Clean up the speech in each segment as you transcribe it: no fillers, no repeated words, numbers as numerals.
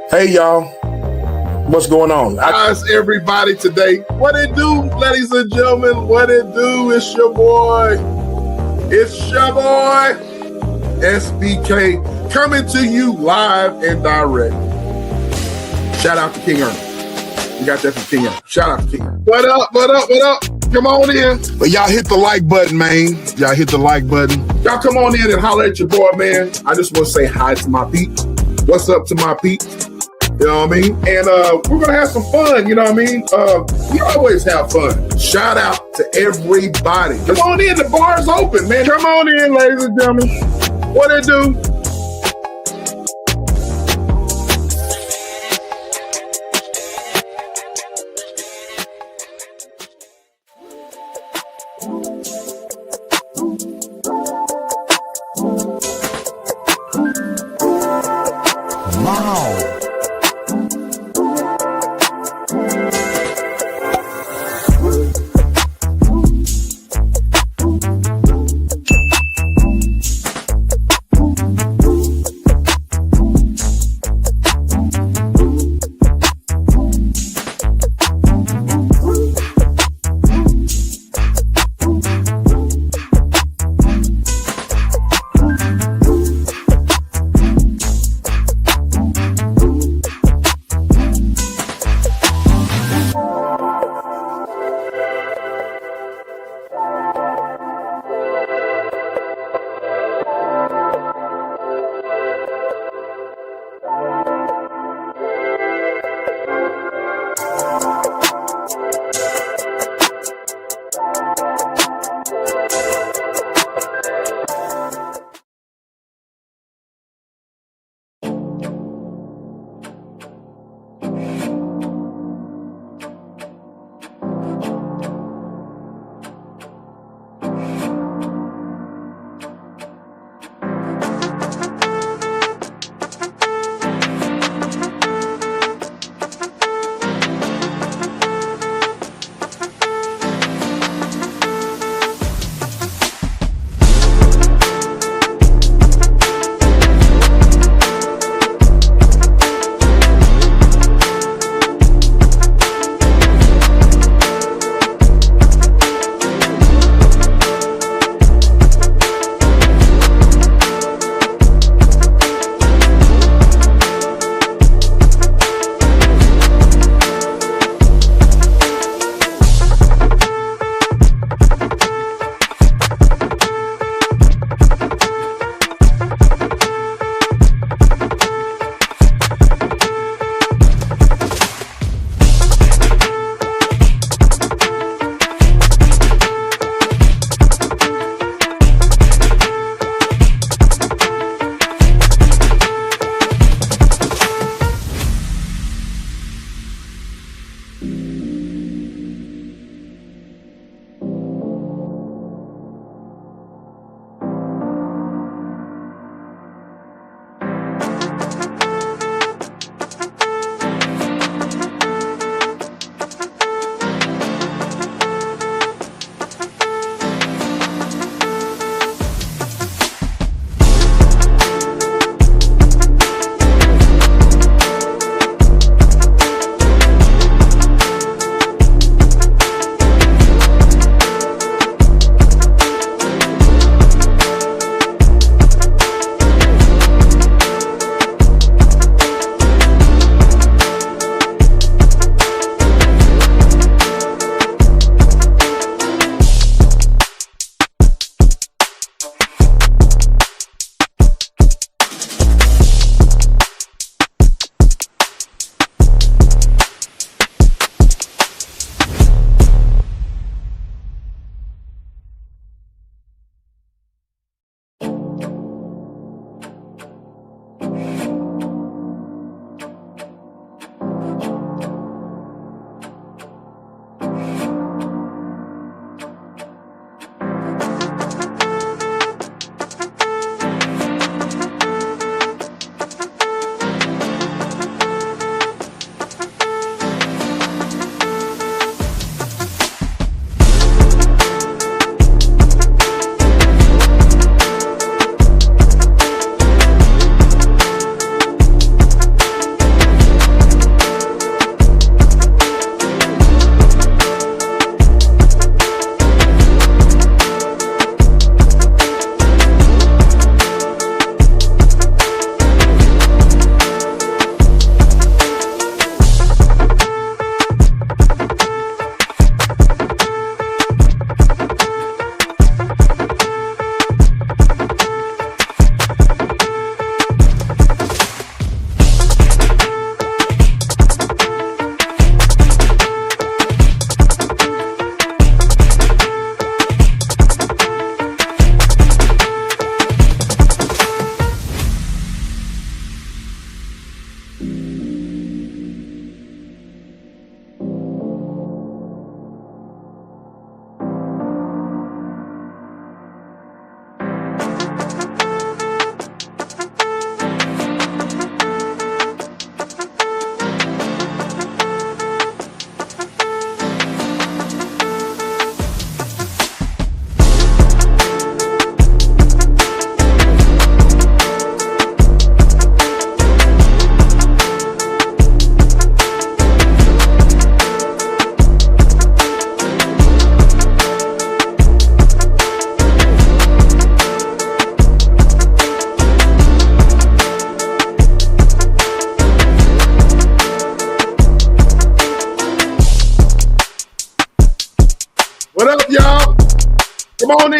Hey y'all, what's going on? How's everybody today? What it do, ladies and gentlemen? What it do? It's your boy. It's your boy, SBK, coming to you live and direct. Shout out to King Ernest. You got that from King Ernest. Shout out to King Ernest. What up, what up, what up? Come on in. But y'all hit the like button, man. Y'all hit the like button. Y'all come on in and holler at your boy, man. I just want to say hi to my peeps. What's up to my peeps? You know what I mean? And we're going to have some fun, you know what I mean? We always have fun. Shout out to everybody. Come on in, the bar's open, man. Come on in, ladies and gentlemen. What it do? Wow.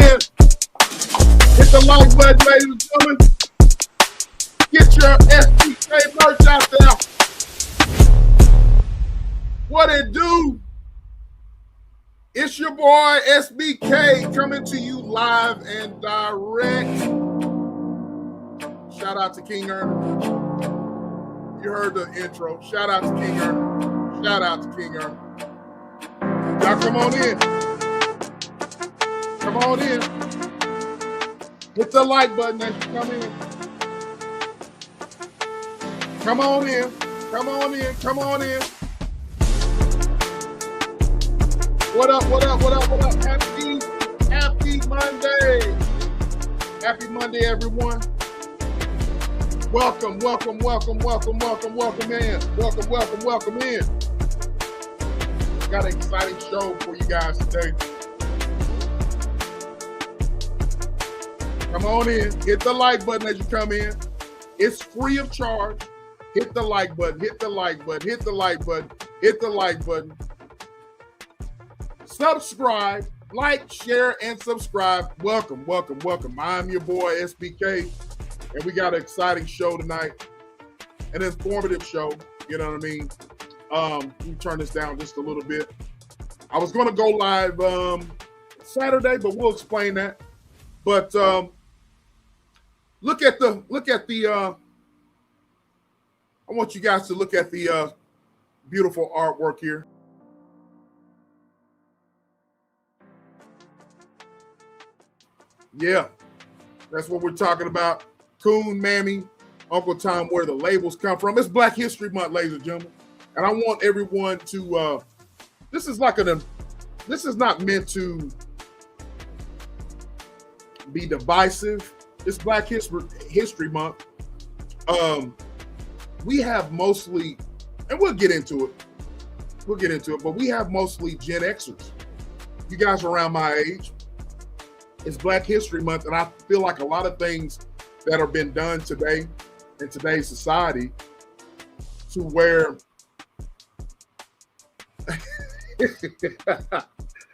in. Hit the like button, ladies and gentlemen. Get your SBK merch out there. What it do? It's your boy SBK coming to you live and direct. Shout out to King Earner. You heard the intro. Shout out to King Earner. Shout out to King Earner. Y'all come on in. Come on in. Hit the like button as you come in. Come on in. Come on in. Come on in. What up, what up, what up, what up? Happy Monday. Happy Monday, everyone. Welcome, welcome, welcome, welcome, welcome, welcome in. Welcome, welcome, welcome in. Got an exciting show for you guys today. Come on in. Hit the like button as you come in. It's free of charge. Hit the like button. Hit the like button. Hit the like button. Hit the like button. Subscribe, like, share, and subscribe. Welcome, welcome, welcome. I'm your boy SBK, and we got an exciting show tonight, an informative show. You know what I mean? Let me turn this down just a little bit. I was going to go live Saturday, but we'll explain that. But look at the. I want you guys to look at the beautiful artwork here. Yeah, that's what we're talking about. Coon, Mammy, Uncle Tom, where the labels come from. It's Black History Month, ladies and gentlemen. And I want everyone to, this is not meant to be divisive. It's Black History Month. We have mostly, and we'll get into it, but we have mostly Gen Xers. You guys are around my age. It's Black History Month, and I feel like a lot of things that have been done today in today's society to where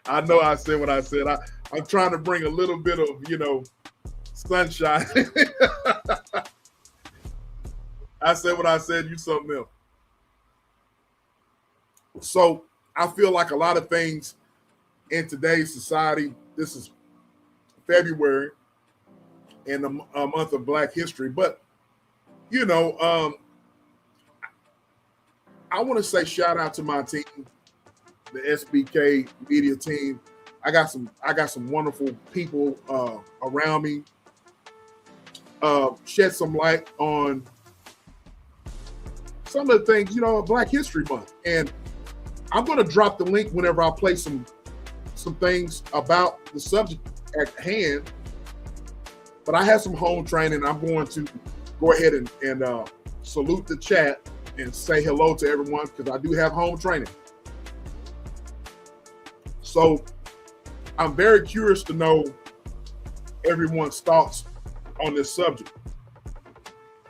I know I said what I said. I'm trying to bring a little bit of, sunshine. I said what I said, you something else. So I feel like a lot of things in today's society, this is February and a month of Black History, but I want to say shout out to my team, the SBK Media team. I got some wonderful people around me. Shed some light on some of the things, Black History Month, and I'm going to drop the link whenever I play some things about the subject at hand, but I have some home training. I'm going to go ahead and salute the chat and say hello to everyone because I do have home training. So I'm very curious to know everyone's thoughts on this subject,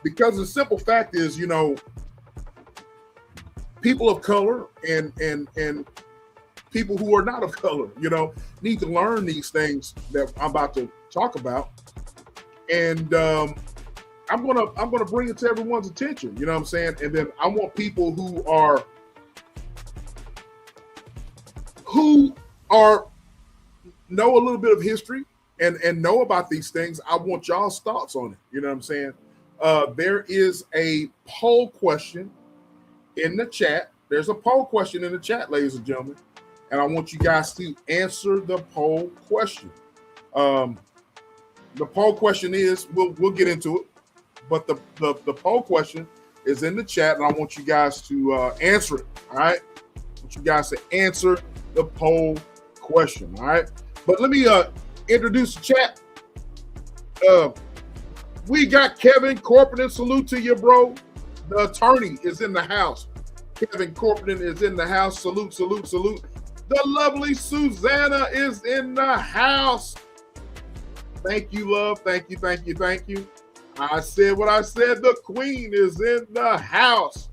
because the simple fact is, people of color and people who are not of color, need to learn these things that I'm about to talk about, and I'm gonna bring it to everyone's attention. You know what I'm saying? And then I want people who know a little bit of history and know about these things. I want y'all's thoughts on it. You know what I'm saying? There is a poll question in the chat. There's a poll question in the chat, ladies and gentlemen. And I want you guys to answer the poll question. The poll question is, we'll get into it, but the poll question is in the chat, and I want you guys to answer it. All right, I want you guys to answer the poll question. All right, but let me introduce the chat. We got Kevin Corporan. Salute to you, bro. The attorney is in the house. Kevin Corporan is in the house. Salute, salute, salute. The lovely Susanna is in the house. Thank you, love. Thank you, thank you, thank you. I said what I said. The queen is in the house.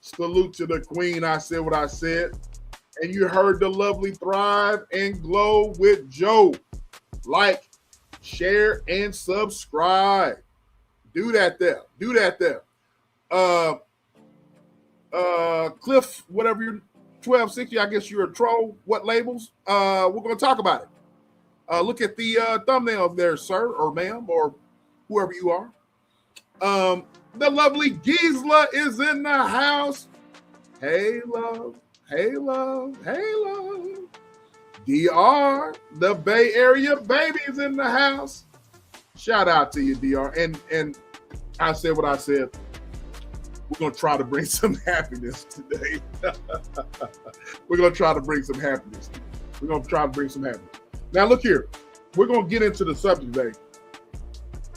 Salute to the queen. I said what I said. And you heard the lovely Thrive and Glow with Joe. like, share, and subscribe. Do that there. Do that there. Cliff, whatever you're 1260, I guess you're a troll. What labels? We're gonna talk about it. Look at the thumbnail there, sir or ma'am, or whoever you are. The lovely Gisela is in the house. Hey, love. Hey, love. Hey, love. DR, the Bay Area baby is in the house. Shout out to you, DR. And I said what I said. We're going to try to bring some happiness today. We're going to try to bring some happiness. We're going to try to bring some happiness. Now, look here. We're going to get into the subject today.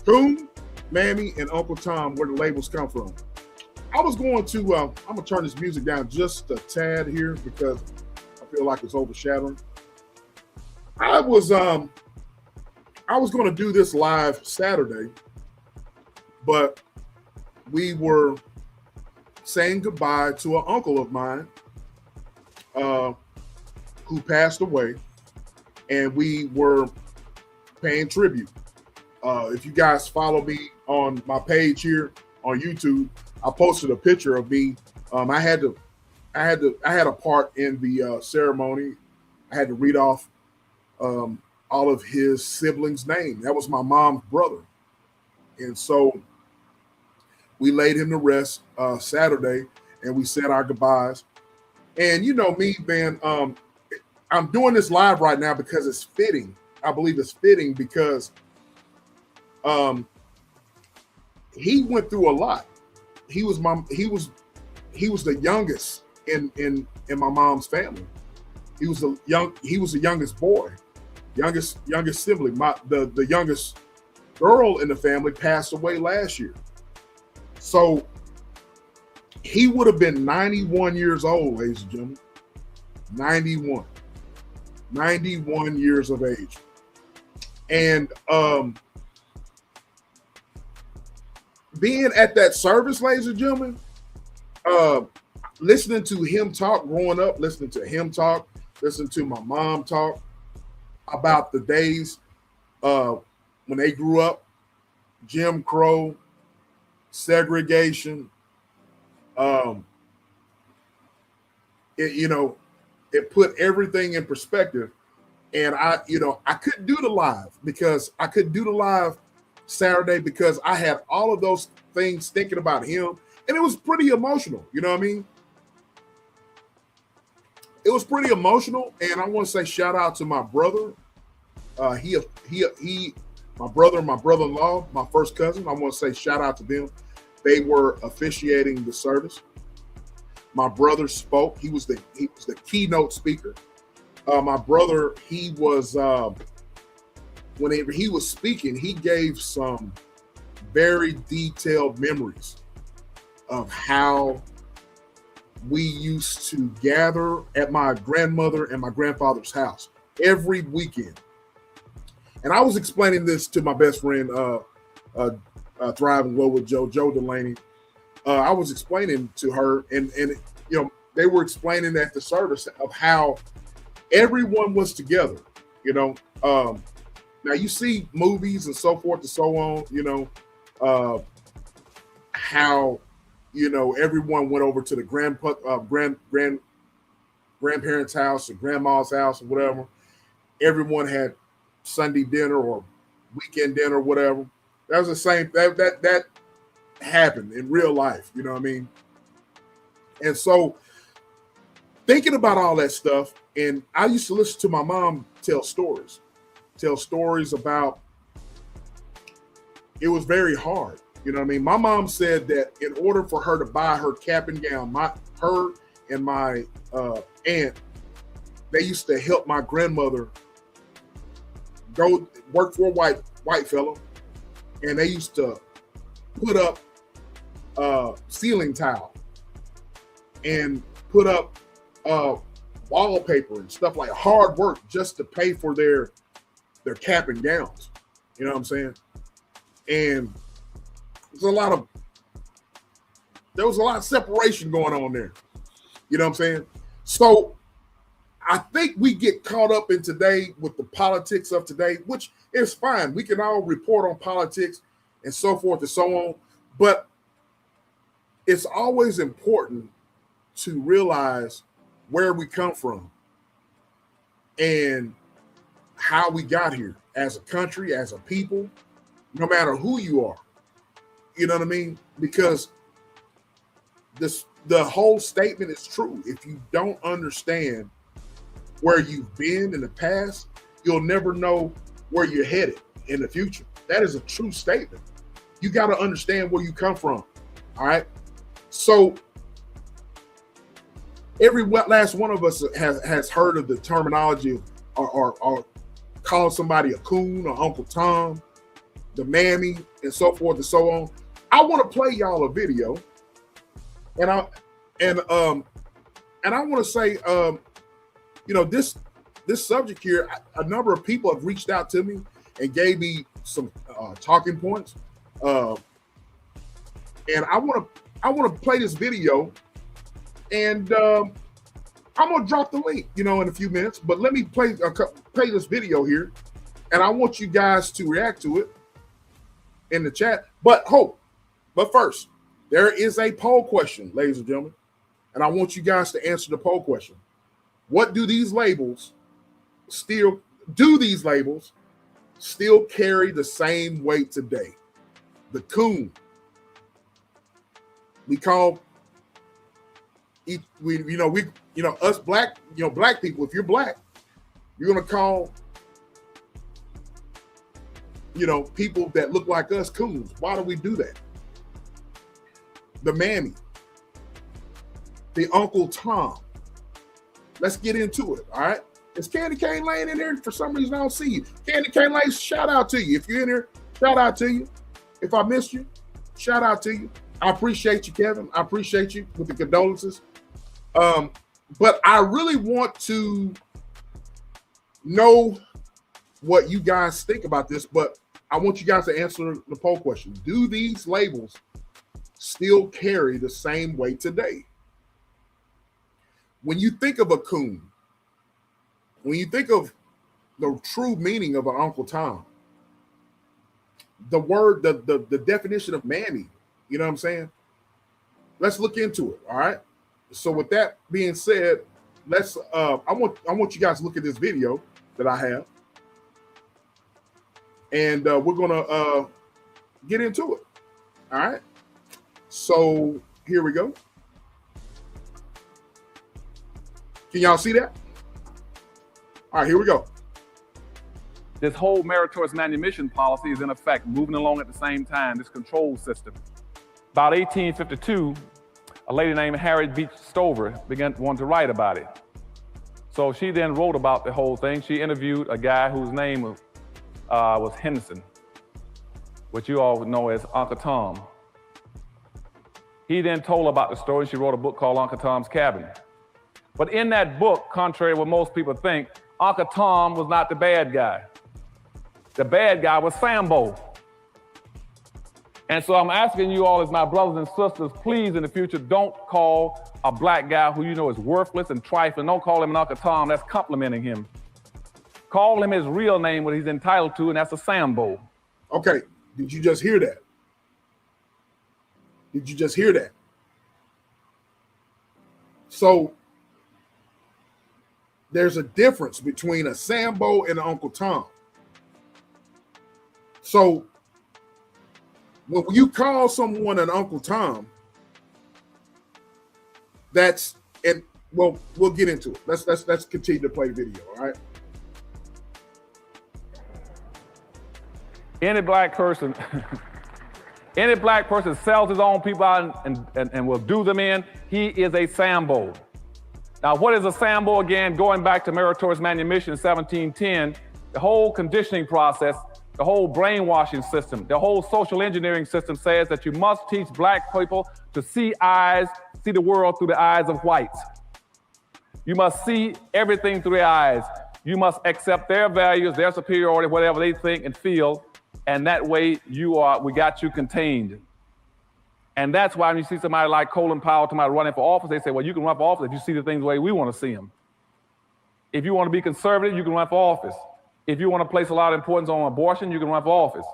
Coon, Mammy, and Uncle Tom, where the labels come from. I was going to, I'm going to turn this music down just a tad here because I feel like it's overshadowing. I was going to do this live Saturday, but we were saying goodbye to an uncle of mine who passed away, and we were paying tribute. If you guys follow me on my page here on YouTube, I posted a picture of me. I had a part in the ceremony. I had to read off all of his siblings' names. That was my mom's brother, and so we laid him to rest Saturday, and we said our goodbyes. And you know me, man. I'm doing this live right now because it's fitting. I believe it's fitting because he went through a lot. He was the youngest in my mom's family. He was the youngest boy, youngest sibling. The youngest girl in the family passed away last year. So he would have been 91 years old, ladies and gentlemen. 91 years of age. And being at that service, ladies and gentlemen, listening to him talk growing up, listening to my mom talk about the days when they grew up, Jim Crow, segregation, it put everything in perspective. And I couldn't do the live because I couldn't do the live Saturday because I had all of those things thinking about him, and it was pretty emotional. You know what I mean? It was pretty emotional, and I want to say shout out to my brother. My brother and my brother-in-law, my first cousin. I want to say shout out to them. They were officiating the service. My brother spoke. He was the keynote speaker. My brother, he was when he was speaking, he gave some very detailed memories of how we used to gather at my grandmother and my grandfather's house every weekend. And I was explaining this to my best friend, Thriving Well with Joe Delaney. I was explaining to her, and they were explaining at the service of how everyone was together. Now you see movies and so forth and so on. How everyone went over to the grandparents' house or grandma's house or whatever. Everyone had Sunday dinner or weekend dinner or whatever. That was the same. That happened in real life. You know what I mean? And so thinking about all that stuff, and I used to listen to my mom tell stories about it was very hard. You know what I mean? My mom said that in order for her to buy her cap and gown, her and my aunt, they used to help my grandmother go work for a white fellow, and they used to put up ceiling tile and put up wallpaper and stuff, like hard work just to pay for their cap and gowns. You know what I'm saying? And there was a lot of separation going on there. You know what I'm saying? So I think we get caught up in today with the politics of today, which is fine. We can all report on politics and so forth and so on. But it's always important to realize where we come from and how we got here as a country, as a people, no matter who you are. You know what I mean? Because the whole statement is true. If you don't understand where you've been in the past, you'll never know where you're headed in the future. That is a true statement. You got to understand where you come from. All right. So every last one of us has heard of the terminology or call somebody a coon or Uncle Tom, the Mammy, and so forth and so on. I want to play y'all a video, and I want to say, you know, this subject here, a number of people have reached out to me and gave me some talking points, and I want to play this video, and I'm gonna drop the link, you know, in a few minutes. But let me play this video here, and I want you guys to react to it in the chat. But first, there is a poll question, ladies and gentlemen, and I want you guys to answer the poll question. What do these labels still carry the same weight today? The coon. We call us black, black people. If you're black, you're gonna call, people that look like us coons. Why do we do that? The Mammy, the Uncle Tom. Let's get into it. All right. Is Candy Cane Lane in there? For some reason, I don't see you. Candy Cane Lane, shout out to you. If you're in here, shout out to you. If I missed you, shout out to you. I appreciate you, Kevin. I appreciate you with the condolences. But I really want to know what you guys think about this, but I want you guys to answer the poll question. Do these labels still carry the same weight today? When you think of a coon, when you think of the true meaning of an Uncle Tom, the word, the definition of Mammy, you know what I'm saying? Let's look into it. All right. So with that being said, let's I want you guys to look at this video that I have, and we're gonna get into it. All right. So here we go. Can y'all see that? All right, here we go. This whole meritorious manumission policy is in effect, moving along at the same time, this control system. About 1852, a lady named Harriet Beach Stover wanted to write about it. So she then wrote about the whole thing. She interviewed a guy whose name was Henderson, which you all know as Uncle Tom. He then told about the story. She wrote a book called Uncle Tom's Cabin. But in that book, contrary to what most people think, Uncle Tom was not the bad guy. The bad guy was Sambo. And so I'm asking you all as my brothers and sisters, please in the future, don't call a black guy who you know is worthless and trifling. Don't call him an Uncle Tom, that's complimenting him. Call him his real name, what he's entitled to, and that's a Sambo. Okay, did you just hear that? Did you just hear that? So there's a difference between a Sambo and an Uncle Tom. So when you call someone an Uncle Tom, we'll get into it. Let's continue to play the video, all right? Any black person sells his own people out and will do them in, he is a Sambo. Now, what is a Sambo again? Going back to meritorious manumission in 1710, the whole conditioning process, the whole brainwashing system, the whole social engineering system says that you must teach black people to see the world through the eyes of whites. You must see everything through their eyes. You must accept their values, their superiority, whatever they think and feel, and that way we got you contained. And that's why when you see somebody like Colin Powell, somebody running for office, they say, well, you can run for office if you see the things the way we want to see them. If you want to be conservative, you can run for office. If you want to place a lot of importance on abortion, you can run for office.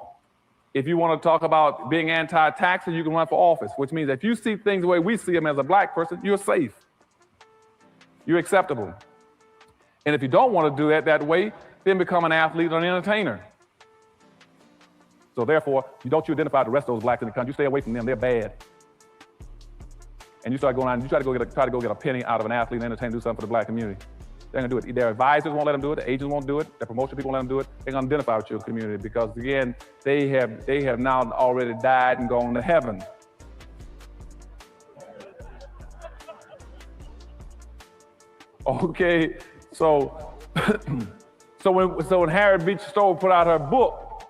If you want to talk about being anti-taxes, you can run for office, which means if you see things the way we see them as a black person, you're safe. You're acceptable. And if you don't want to do that way, then become an athlete or an entertainer. So therefore, you identify the rest of those blacks in the country. You stay away from them. They're bad. And you start going out and you try to go get a penny out of an athlete and entertainer, do something for the black community. They're gonna do it. Their advisors won't let them do it. The agents won't do it. The promotion people won't let them do it. They're gonna identify with your community because again, they have now already died and gone to heaven. Okay, so when Harriet Beecher Stowe put out her book,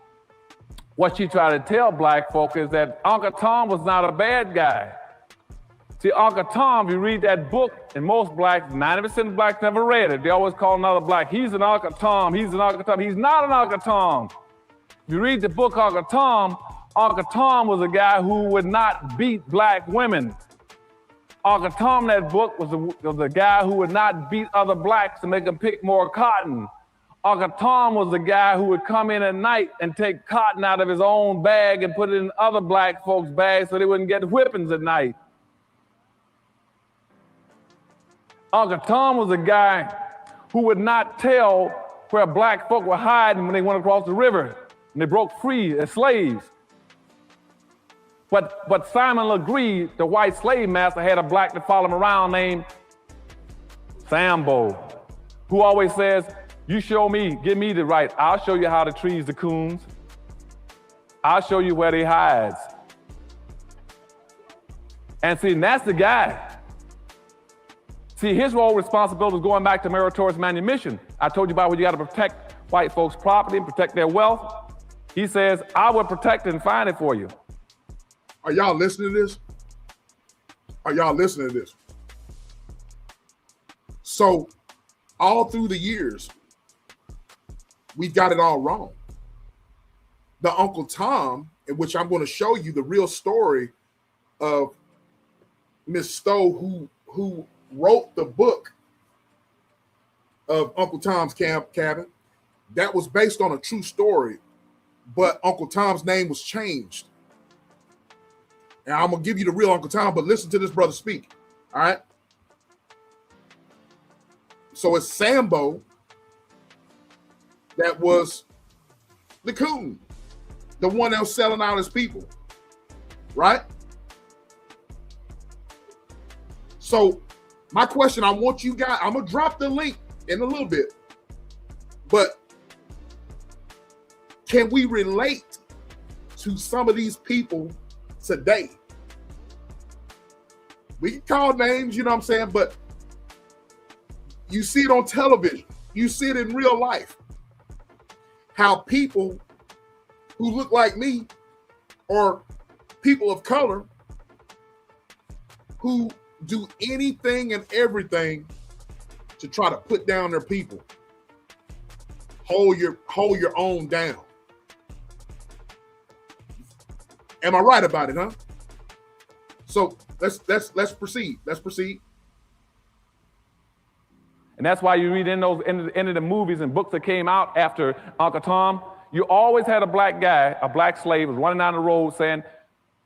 what she tried to tell black folk is that Uncle Tom was not a bad guy. See, Uncle Tom, if you read that book, and most blacks, 90% of blacks never read it. They always call another black, he's an Uncle Tom, he's an Uncle Tom. He's not an Uncle Tom. If you read the book Uncle Tom was a guy who would not beat black women. Uncle Tom, that book, was a guy who would not beat other blacks to make them pick more cotton. Uncle Tom was the guy who would come in at night and take cotton out of his own bag and put it in other black folks' bags so they wouldn't get whippings at night. Uncle Tom was a guy who would not tell where black folk were hiding when they went across the river and they broke free as slaves. But Simon Legree, the white slave master, had a black that followed him around named Sambo, who always says, you show me, give me the right, I'll show you how to trees the coons. I'll show you where they hides. And see, that's the guy. See, his role responsibility was going back to meritorious manumission. I told you about where you got to protect white folks' property and protect their wealth. He says, I will protect it and find it for you. Are y'all listening to this? Are y'all listening to this? So all through the years, we got it all wrong. The Uncle Tom, in which I'm going to show you the real story of Miss Stowe, who wrote the book of Uncle Tom's Cabin, that was based on a true story, but Uncle Tom's name was changed. And I'm going to give you the real Uncle Tom, but listen to this brother speak, all right? So it's Sambo that was the Coon, the one that was selling out his people, right? So my question, I want you guys, I'm going to drop the link in a little bit, but can we relate to some of these people today? We can call names, you know what I'm saying? But you see it on television. You see it in real life. How people who look like me or people of color who do anything and everything to try to put down their people. Hold your own down. Am I right about it, huh? So let's proceed. Let's proceed. And that's why you read in those end of the movies and books that came out after Uncle Tom, you always had a black guy, a black slave, was running down the road saying,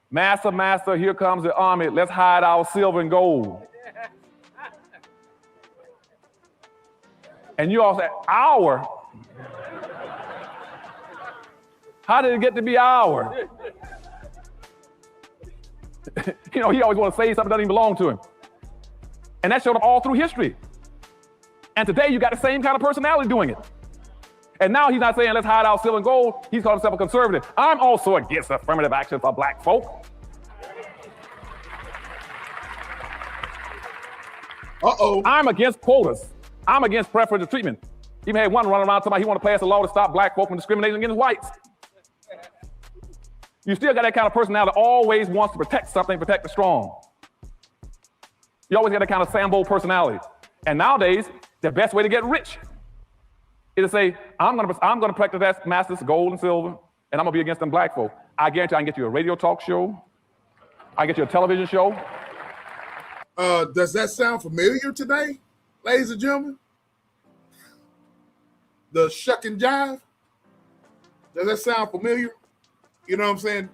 Master, master, here comes the army. Let's hide our silver and gold. And you all say, our? How did it get to be our? You know, he always want to say something that doesn't even belong to him. And that showed up all through history. And today you got the same kind of personality doing it. And now he's not saying let's hide our silver and gold. He's called himself a conservative. I'm also against affirmative action for black folk. Uh-oh. I'm against quotas. I'm against preferential treatment. Even had one running around talking about he want to pass a law to stop black folk from discriminating against whites. You still got that kind of personality that always wants to protect something, protect the strong. You always got that kind of Sambo personality. And nowadays, the best way to get rich is to say, I'm gonna practice that master's gold and silver, and I'm gonna be against them black folk. I guarantee I can get you a radio talk show. I can get you a television show. Does that sound familiar today, ladies and gentlemen? the shuck and jive. Does that sound familiar? You know what I'm saying?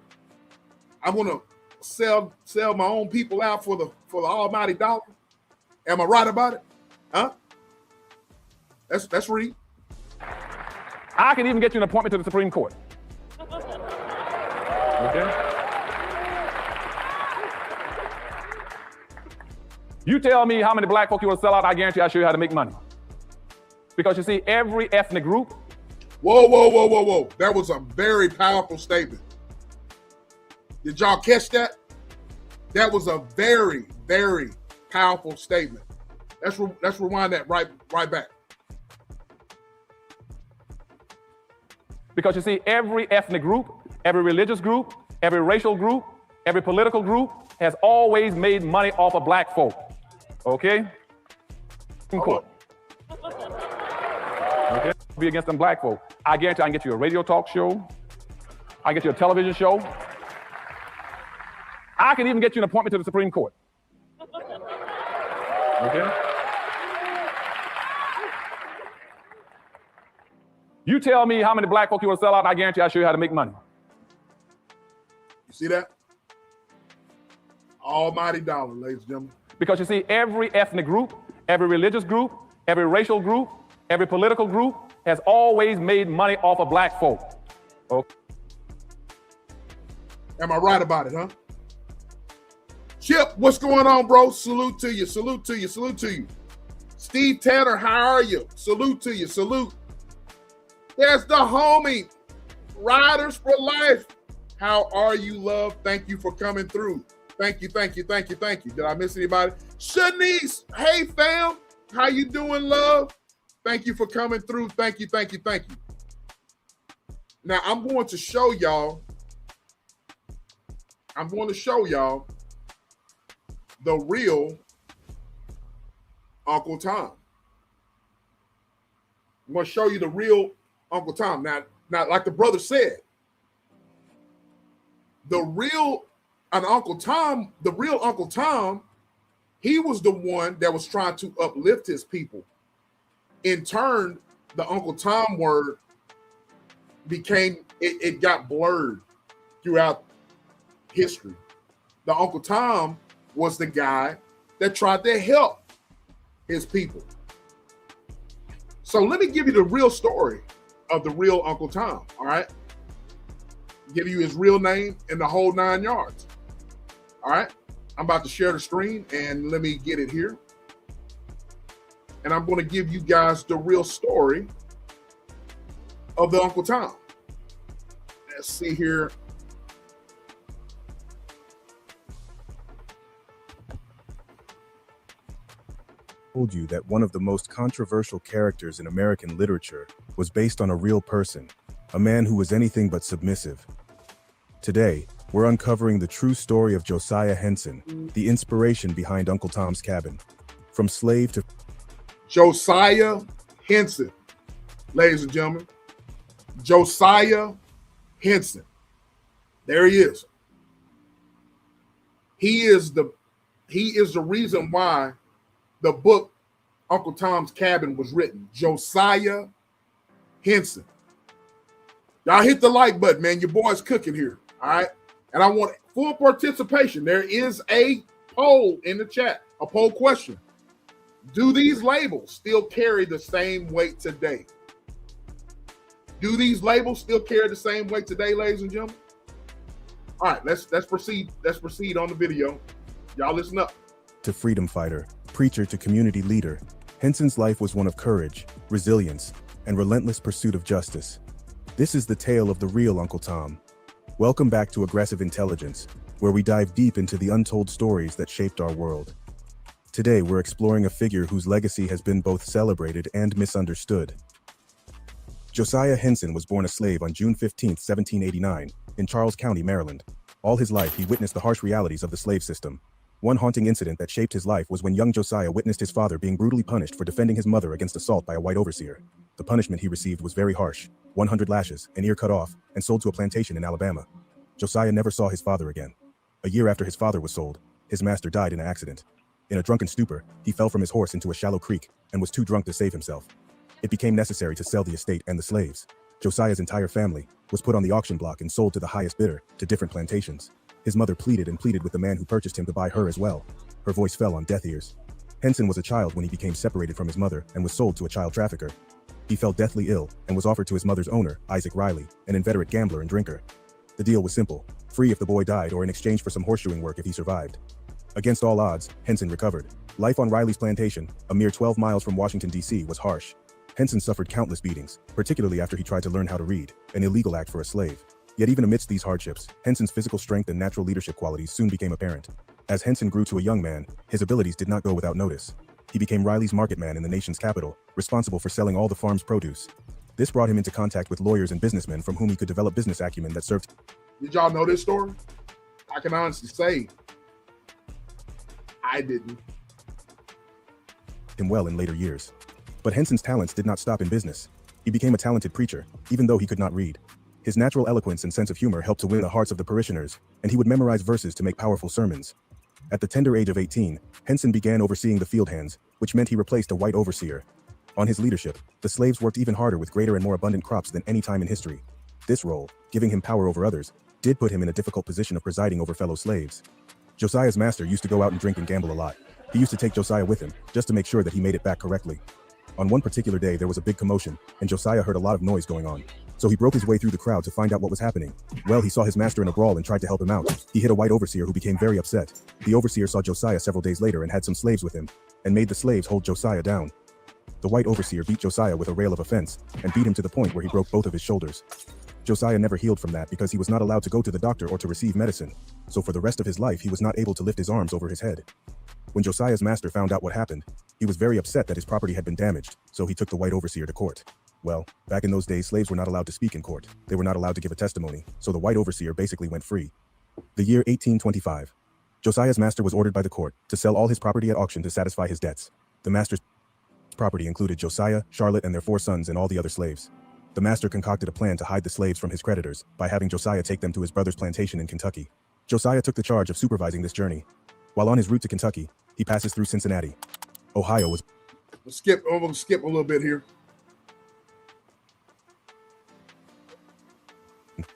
I want to sell my own people out for the almighty dollar. Am I right about it? Huh? That's read. I can even get you an appointment to the Supreme Court. Okay? You tell me how many black folk you want to sell out, I guarantee I'll show you how to make money. Because you see, every ethnic group. Whoa. That was a very powerful statement. Did y'all catch that? That was a very, very powerful statement. Let's rewind that right back. Because you see, every ethnic group, every religious group, every racial group, every political group has always made money off of black folk. Okay? Court. Okay? Be against them black folk. I guarantee I can get you a radio talk show. I can get you a television show. I can even get you an appointment to the Supreme Court. Okay? You tell me how many black folk you want to sell out, I guarantee I'll show you how to make money. You see that? Almighty dollar, ladies and gentlemen. Because you see, every ethnic group, every religious group, every racial group, every political group has always made money off of black folk. Okay. Am I right about it, huh? Chip, what's going on, bro? Salute to you, salute to you, salute to you. Steve Tanner, how are you? Salute to you, salute. There's the homie, Riders for Life. How are you, love? Thank you for coming through. Thank you. Did I miss anybody? Shanice, hey fam, how you doing, love? Thank you for coming through. Thank you. Now I'm going to show y'all the real Uncle Tom. I'm going to show you the real Uncle Tom. Now, like the brother said, the real Uncle Tom, he was the one that was trying to uplift his people. In turn, the Uncle Tom word it got blurred throughout history. The Uncle Tom was the guy that tried to help his people. So let me give you the real story of the real Uncle Tom, all right? Give you his real name and the whole 9 yards. All right, I'm about to share the screen and let me get it here. And I'm going to give you guys the real story of the Uncle Tom. Let's see here. Told you that one of the most controversial characters in American literature was based on a real person, a man who was anything but submissive. Today, we're uncovering the true story of Josiah Henson, the inspiration behind Uncle Tom's Cabin. From slave to... Josiah Henson, ladies and gentlemen. Josiah Henson. There he is. He is the reason why the book Uncle Tom's Cabin was written. Josiah Henson. Y'all hit the like button, man. Your boy's cooking here. All right. And I want full participation. There is a poll in the chat, a poll question. Do these labels still carry the same weight today? Do these labels still carry the same weight today, ladies and gentlemen? All right, let's proceed. Let's proceed on the video. Y'all listen up. To freedom fighter, preacher to community leader, Henson's life was one of courage, resilience, and relentless pursuit of justice. This is the tale of the real Uncle Tom. Welcome back to Aggressive Intelligence, where we dive deep into the untold stories that shaped our world. Today, we're exploring a figure whose legacy has been both celebrated and misunderstood. Josiah Henson was born a slave on June 15, 1789, in Charles County, Maryland. All his life, he witnessed the harsh realities of the slave system. One haunting incident that shaped his life was when young Josiah witnessed his father being brutally punished for defending his mother against assault by a white overseer. The punishment he received was very harsh: 100 lashes, an ear cut off, and sold to a plantation in Alabama. Josiah never saw his father again. A year after his father was sold, his master died in an accident. In a drunken stupor, he fell from his horse into a shallow creek and was too drunk to save himself. It became necessary to sell the estate and the slaves. Josiah's entire family was put on the auction block and sold to the highest bidder to different plantations. His mother pleaded and pleaded with the man who purchased him to buy her as well. Her voice fell on deaf ears. Henson was a child when he became separated from his mother and was sold to a child trafficker. He fell deathly ill and was offered to his mother's owner, Isaac Riley, an inveterate gambler and drinker. The deal was simple: free if the boy died or in exchange for some horseshoeing work if he survived. Against all odds, Henson recovered. Life on Riley's plantation, a mere 12 miles from Washington, D.C., was harsh. Henson suffered countless beatings, particularly after he tried to learn how to read, an illegal act for a slave. Yet even amidst these hardships, Henson's physical strength and natural leadership qualities soon became apparent. As Henson grew to a young man, his abilities did not go without notice. He became Riley's market man in the nation's capital, responsible for selling all the farm's produce. This brought him into contact with lawyers and businessmen from whom he could develop business acumen that served. Did y'all know this story? I can honestly say I didn't. Him well in later years. But Henson's talents did not stop in business. He became a talented preacher, even though he could not read. His natural eloquence and sense of humor helped to win the hearts of the parishioners, and he would memorize verses to make powerful sermons. At the tender age of 18, Henson began overseeing the field hands, which meant he replaced a white overseer. On his leadership, the slaves worked even harder with greater and more abundant crops than any time in history. This role, giving him power over others, did put him in a difficult position of presiding over fellow slaves. Josiah's master used to go out and drink and gamble a lot. He used to take Josiah with him, just to make sure that he made it back correctly. On one particular day, there was a big commotion, and Josiah heard a lot of noise going on. So he broke his way through the crowd to find out what was happening. Well, he saw his master in a brawl and tried to help him out. He hit a white overseer who became very upset. The overseer saw Josiah several days later and had some slaves with him, and made the slaves hold Josiah down. The white overseer beat Josiah with a rail of a fence, and beat him to the point where he broke both of his shoulders. Josiah never healed from that because he was not allowed to go to the doctor or to receive medicine, so for the rest of his life he was not able to lift his arms over his head. When Josiah's master found out what happened, he was very upset that his property had been damaged, so he took the white overseer to court. Well, back in those days, slaves were not allowed to speak in court. They were not allowed to give a testimony, so the white overseer basically went free. The year 1825. Josiah's master was ordered by the court to sell all his property at auction to satisfy his debts. The master's property included Josiah, Charlotte, and their 4 sons and all the other slaves. The master concocted a plan to hide the slaves from his creditors by having Josiah take them to his brother's plantation in Kentucky. Josiah took the charge of supervising this journey. While on his route to Kentucky, he passes through Cincinnati. Ohio was... I'm gonna skip a little bit here.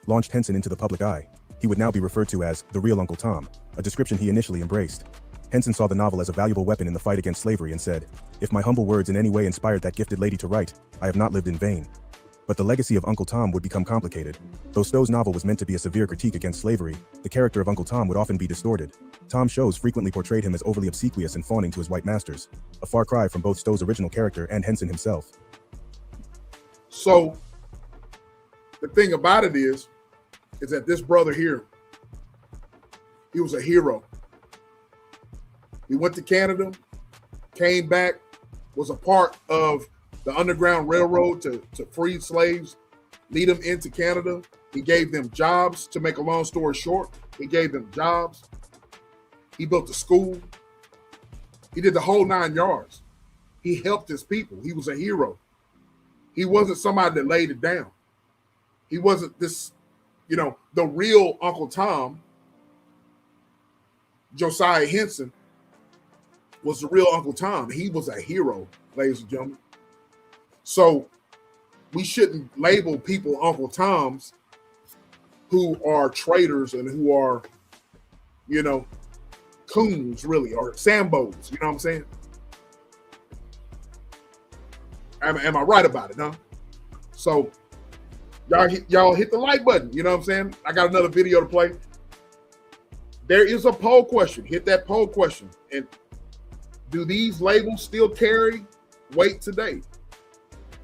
Launched Henson into the public eye. He would now be referred to as the real Uncle Tom, a description he initially embraced. Henson saw the novel as a valuable weapon in the fight against slavery and said, "If my humble words in any way inspired that gifted lady to write, I have not lived in vain." But the legacy of Uncle Tom would become complicated. Though Stowe's novel was meant to be a severe critique against slavery, the character of Uncle Tom would often be distorted. Tom's shows frequently portrayed him as overly obsequious and fawning to his white masters, a far cry from both Stowe's original character and Henson himself. So the thing about it is that this brother here, he was a hero. He went to Canada, came back, was a part of the Underground Railroad to free slaves, lead them into Canada. He gave them jobs. To make a long story short, he gave them jobs. He built a school. He did the whole 9 yards. He helped his people. He was a hero. He wasn't somebody that laid it down. He wasn't this, the real Uncle Tom. Josiah Henson was the real Uncle Tom. He was a hero, ladies and gentlemen. So we shouldn't label people Uncle Toms who are traitors and who are, coons, really, or Sambos. You know what I'm saying? Am I right about it, huh? So y'all hit the like button. You know what I'm saying? I got another video to play. There is a poll question. Hit that poll question. And do these labels still carry weight today?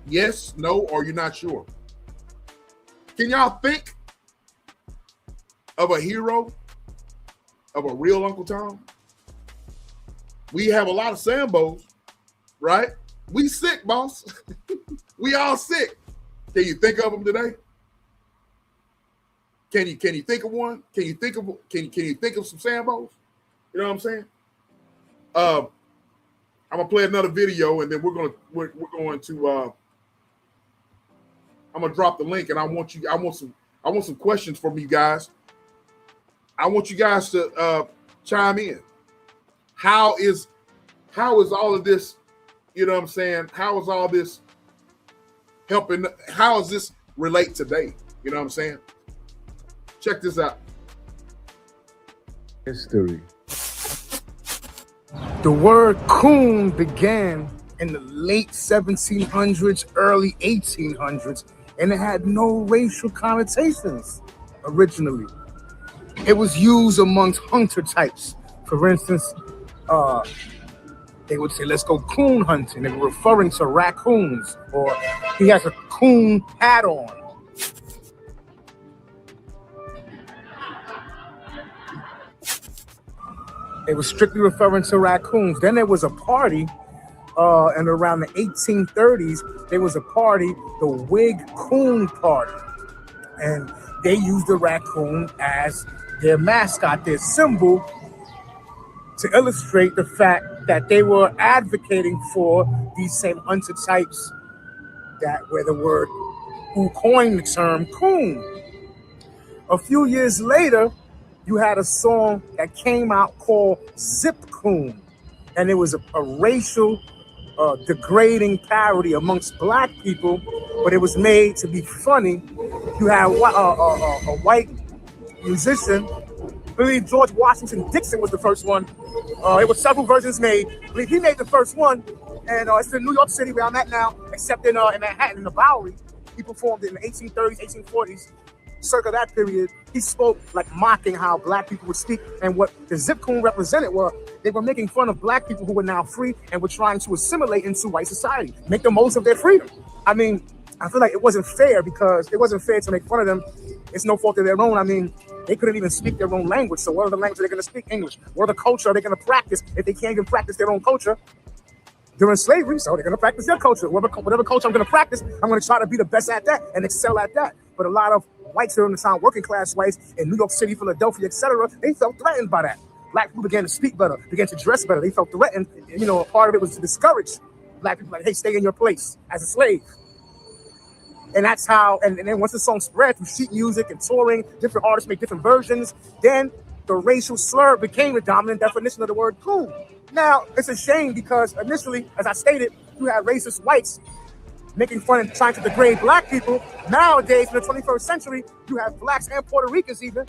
Yes, no, or you're not sure? Can y'all think of a hero, of a real Uncle Tom? We have a lot of Sambos, right? We sick, boss. We all sick. Can you think of them today? Can you think of one? Can you think of some Sambos? You know what I'm saying? I'm gonna play another video, and then we're going to I'm gonna drop the link, and I want some questions from you guys. I want you guys to chime in. How is all of this? You know what I'm saying? How is all this helping? How does this relate today? You know what I'm saying? Check this out. History. The word coon began in the late 1700s, early 1800s, and it had no racial connotations originally. It was used amongst hunter types. For instance, they would say, let's go coon hunting. They were referring to raccoons, or he has a coon hat on. They were strictly referring to raccoons. Then there was a party, and around the 1830s, there was a party, the Whig Coon Party. And they used the raccoon as their mascot, their symbol, to illustrate the fact that they were advocating for these same hunter types that were the word who coined the term coon. A few years later, you had a song that came out called Zip Coon, and it was a racial degrading parody amongst black people, but it was made to be funny. You had a white musician, I believe George Washington Dixon was the first one. It was several versions made. I believe he made the first one, and it's in New York City where I'm at now, except in Manhattan, in the Bowery. He performed it in the 1830s, 1840s, circa that period. He spoke like mocking how black people would speak, and what the Zip Coon represented were they were making fun of black people who were now free and were trying to assimilate into white society, make the most of their freedom. I mean, I feel like it wasn't fair, because it wasn't fair to make fun of them. It's no fault of their own. I mean, they couldn't even speak their own language. So what other language are they going to speak? English. What other culture are they going to practice if they can't even practice their own culture during slavery? So they're going to practice their culture. Whatever culture I'm going to practice, I'm going to try to be the best at that and excel at that. But a lot of whites during the time, working class whites in New York City, Philadelphia, etc., they felt threatened by that. Black people began to speak better, began to dress better. They felt threatened. You know, a part of it was to discourage black people, like, hey, stay in your place as a slave. And that's how, and then once the song spread through sheet music and touring, different artists make different versions, then the racial slur became the dominant definition of the word coon. Now, it's a shame, because initially, as I stated, you had racist whites making fun and trying to degrade black people. Nowadays, in the 21st century, you have blacks and Puerto Ricans even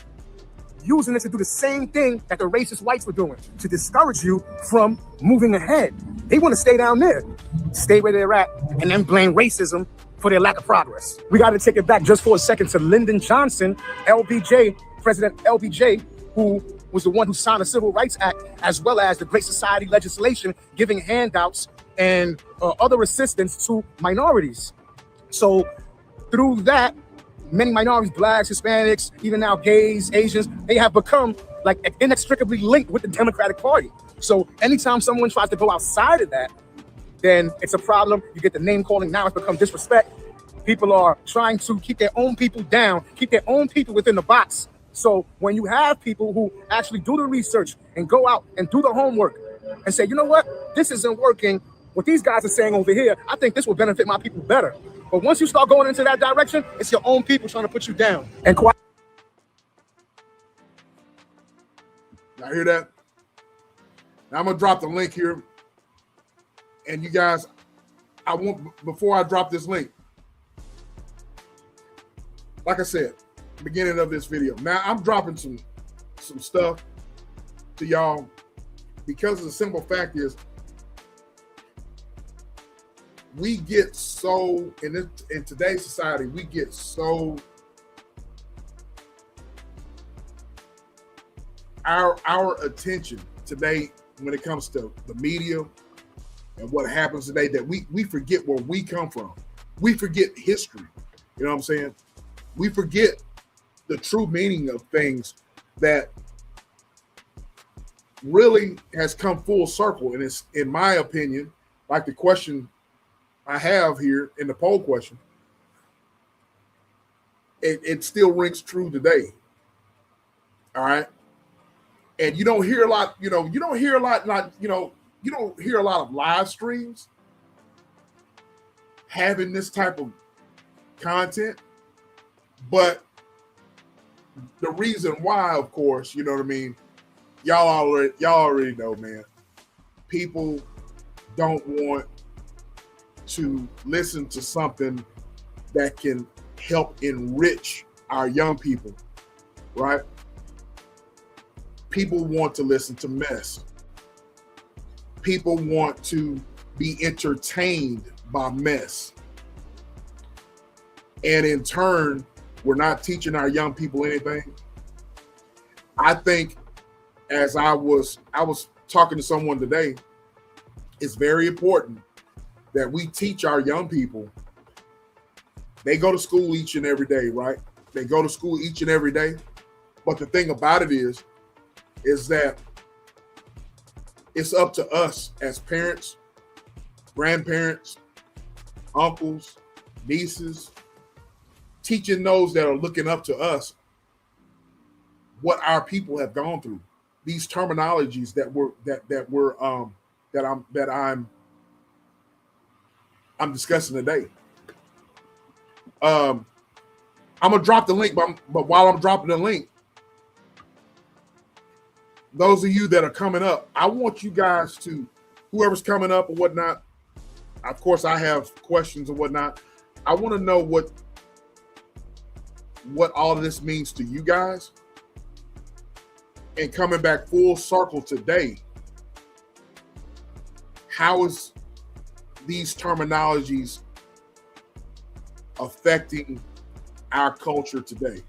using it to do the same thing that the racist whites were doing, to discourage you from moving ahead. They want to stay down there, stay where they're at, and then blame racism for their lack of progress. We got to take it back just for a second to Lyndon Johnson, LBJ, President LBJ, who was the one who signed the Civil Rights Act, as well as the Great Society legislation, giving handouts and other assistance to minorities. So through that, many minorities, blacks, Hispanics, even now gays, Asians, they have become like inextricably linked with the Democratic Party. So anytime someone tries to go outside of that, then it's a problem. You get the name calling. Now it's become disrespect. People are trying to keep their own people down, keep their own people within the box. So when you have people who actually do the research and go out and do the homework and say, you know what, this isn't working, what these guys are saying over here, I think this will benefit my people better. But once you start going into that direction, it's your own people trying to put you down. And y'all hear that? Now I'm gonna drop the link here. And you guys, before I drop this link, like I said, beginning of this video, now I'm dropping some stuff to y'all, because the simple fact is, we get so, in today's society, we get so, our attention today when it comes to the media and what happens today, that we forget where we come from. We forget history. You know what I'm saying? We forget the true meaning of things that really has come full circle. And it's, in my opinion, like the question I have here in the poll question, it still rings true today. All right. And you don't hear a lot, you don't hear a lot of live streams having this type of content. But the reason why, of course, you know what I mean, y'all already know, man. People don't want to listen to something that can help enrich our young people, right? People want to listen to mess. People want to be entertained by mess. And in turn, we're not teaching our young people anything. I think, as I was talking to someone today, it's very important that we teach our young people. They go to school each and every day, right? They go to school each and every day. But the thing about it is that it's up to us as parents, grandparents, uncles, nieces, teaching those that are looking up to us what our people have gone through. These terminologies I'm discussing today. I'm gonna drop the link, but while I'm dropping the link, those of you that are coming up, I want you guys to, whoever's coming up or whatnot, of course I have questions or whatnot. I want to know what all of this means to you guys. And coming back full circle today, how is these terminologies affecting our culture today?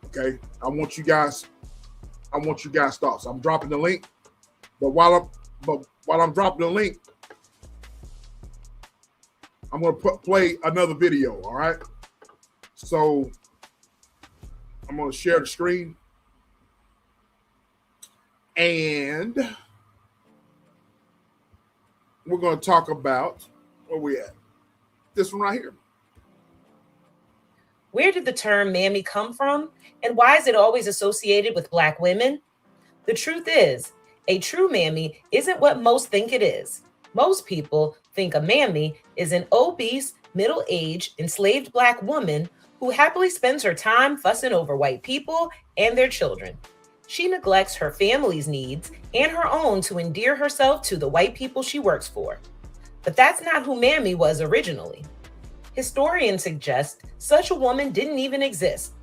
Okay, I want you guys' thoughts. I'm dropping the link, but while I'm dropping the link, I'm going to play another video. All right, so I'm going to share the screen, and we're going to talk about where we at. This one right here. Where did the term Mammy come from, and why is it always associated with Black women? The truth is, a true Mammy isn't what most think it is. Most people think a Mammy is an obese, middle-aged, enslaved Black woman who happily spends her time fussing over white people and their children. She neglects her family's needs and her own to endear herself to the white people she works for. But that's not who Mammy was originally. Historians suggest such a woman didn't even exist.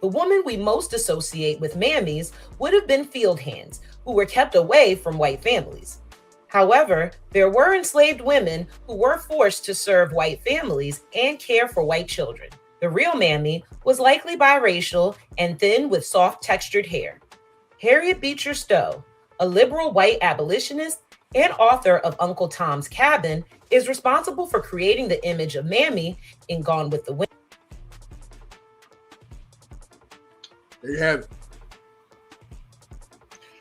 The woman we most associate with Mammies would have been field hands who were kept away from white families. However, there were enslaved women who were forced to serve white families and care for white children. The real Mammy was likely biracial and thin with soft textured hair. Harriet Beecher Stowe, a liberal white abolitionist and author of Uncle Tom's Cabin, is responsible for creating the image of Mammy in Gone with the Wind. There you have it.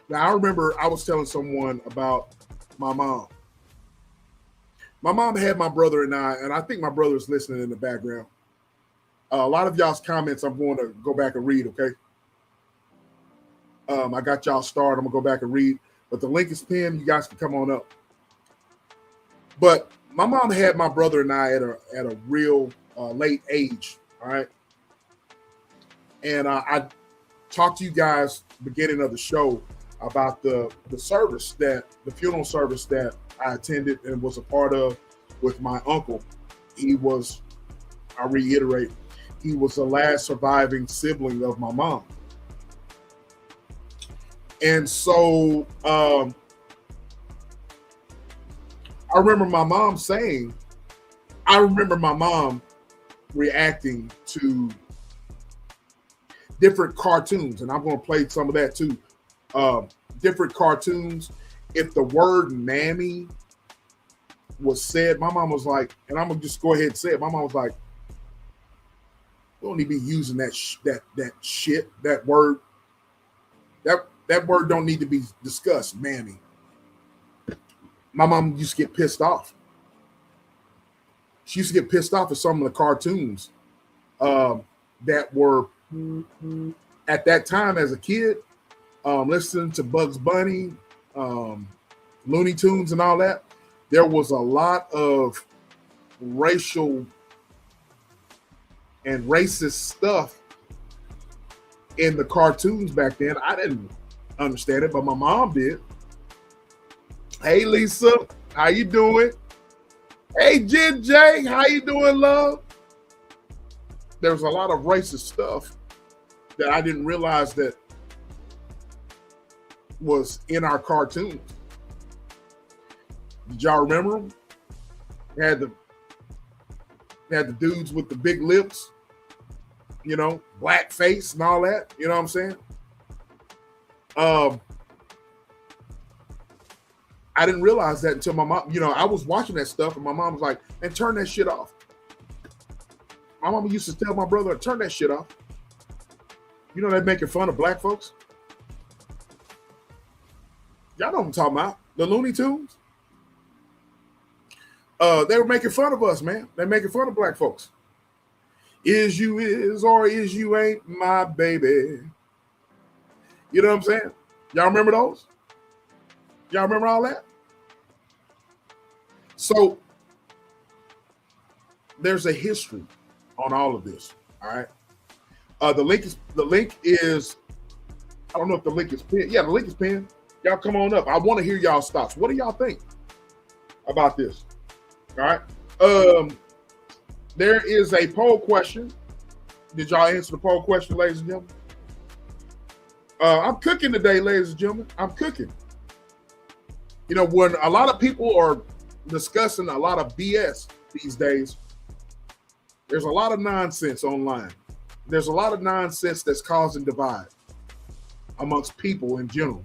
Now, I remember I was telling someone about my mom. My mom had my brother and I think my brother's listening in the background. A lot of y'all's comments I'm going to go back and read, okay? I got y'all started. I'm going to go back and read. But the link is pinned. You guys can come on up. But my mom had my brother and I at a real late age, all right? And I talked to you guys beginning of the show about the service, the funeral service that I attended and was a part of with my uncle. He was, I reiterate, he was the last surviving sibling of my mom. And so I remember my mom reacting to different cartoons, and I'm going to play some of that too. Different cartoons. If the word Mammy was said, my mom was like, and I'm going to just go ahead and say it. My mom was like, "You don't need to be using that shit, that word. That word don't need to be discussed, Mammy." My mom used to get pissed off. She used to get pissed off at some of the cartoons that were at that time as a kid, listening to Bugs Bunny, Looney Tunes and all that. There was a lot of racial and racist stuff in the cartoons back then. I didn't understand it, but my mom did. Hey, Lisa, how you doing? Hey, Jen J, how you doing, love? There was a lot of racist stuff that I didn't realize that was in our cartoons. Did y'all remember them? They had the dudes with the big lips, you know, black face and all that. You know what I'm saying? I didn't realize that until my mom, you know, I was watching that stuff and my mom was like, man, turn that shit off. My mama used to tell my brother, turn that shit off. You know, they're making fun of black folks. Y'all know what I'm talking about. The Looney Tunes. They were making fun of us, man. They're making fun of black folks. Is you is or is you ain't my baby. You know what I'm saying? Y'all remember those? Y'all remember all that? So there's a history on all of this. All right. The link is, I don't know if the link is pinned. Yeah, the link is pinned. Y'all come on up. I want to hear y'all's thoughts. What do y'all think about this? All right. There is a poll question. Did y'all answer the poll question, ladies and gentlemen? I'm cooking today, ladies and gentlemen. I'm cooking. You know, when a lot of people are discussing a lot of BS these days, there's a lot of nonsense online. There's a lot of nonsense that's causing divide amongst people in general.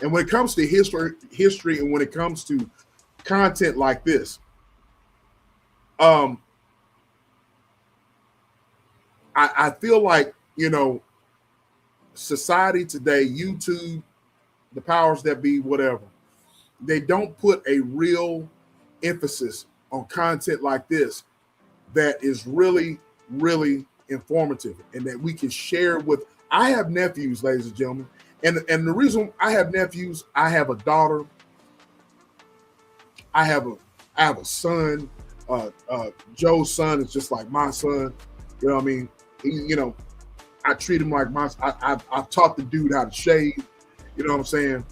And when it comes to history, and when it comes to content like this, I feel like, you know, society today, YouTube, the powers that be, whatever, they don't put a real emphasis on content like this that is really, really informative and that we can share with. I have nephews, ladies and gentlemen, and the reason I have nephews, I have a daughter, I have a son. Joe's son is just like my son. You know what I mean? You know, I treat him like my. I've taught the dude how to shave. You know what I'm saying?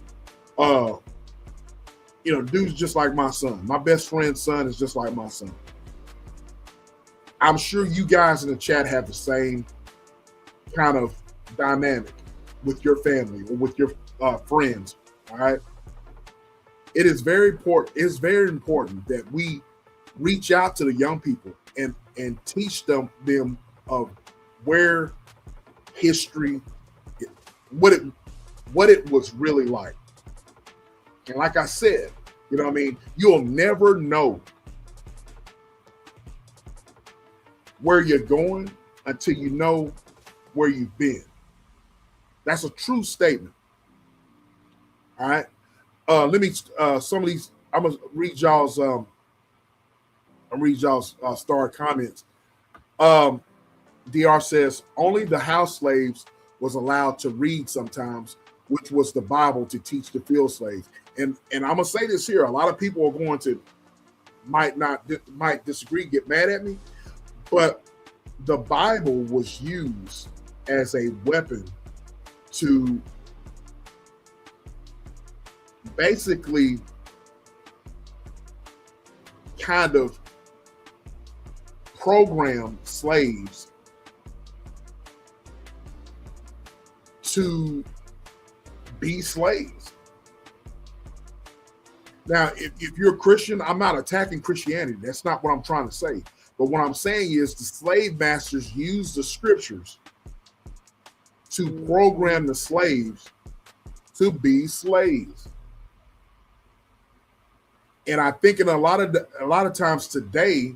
You know, dude's just like my son. My best friend's son is just like my son. I'm sure you guys in the chat have the same kind of dynamic with your family or with your friends. All right. It is very important. It's very important that we reach out to the young people and teach them of where history, what it was really like. And like I said, you know what I mean? You'll never know where you're going until you know where you've been. That's a true statement. All right. Let me some of these. I'm gonna read y'all's star comments. DR says only the house slaves was allowed to read sometimes, which was the Bible to teach the field slaves. And I'm gonna say this here. A lot of people are going to might disagree, get mad at me, but the Bible was used as a weapon to basically kind of program slaves to be slaves. Now, if you're a Christian, I'm not attacking Christianity. That's not what I'm trying to say. But what I'm saying is the slave masters used the scriptures to program the slaves to be slaves. And I think in a lot of times today,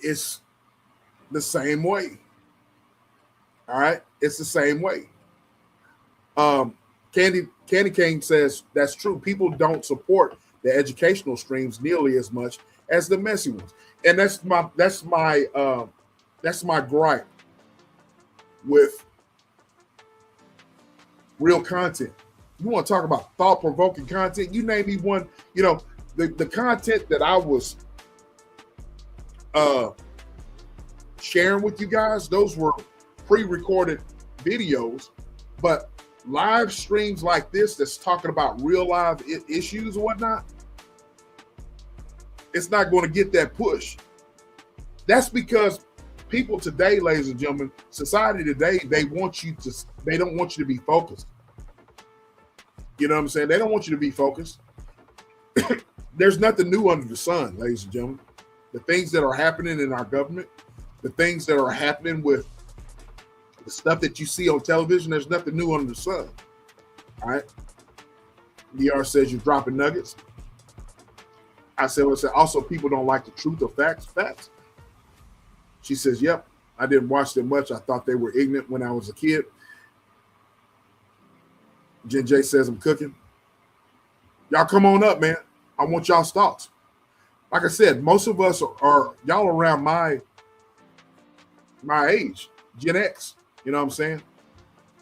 it's the same way. All right, it's the same way. Candy King says that's true. People don't support the educational streams nearly as much as the messy ones, and that's my gripe with real content. You want to talk about thought-provoking content? You name me one. You know, the content that I was sharing with you guys, those were pre-recorded videos, but live streams like this that's talking about real live issues and whatnot, it's not going to get that push. That's because people today, ladies and gentlemen, society today, they don't want you to be focused. You know what I'm saying? They don't want you to be focused. There's nothing new under the sun, ladies and gentlemen. The things that are happening in our government, the things that are happening with the stuff that you see on television, there's nothing new under the sun. All right. DR says you're dropping nuggets. I said, also people don't like the truth or facts. She says, yep, I didn't watch them much. I thought they were ignorant when I was a kid. Jen J says I'm cooking. Y'all come on up, man. I want y'all's thoughts. Like I said, most of us are y'all around my age, Gen X. You know what I'm saying?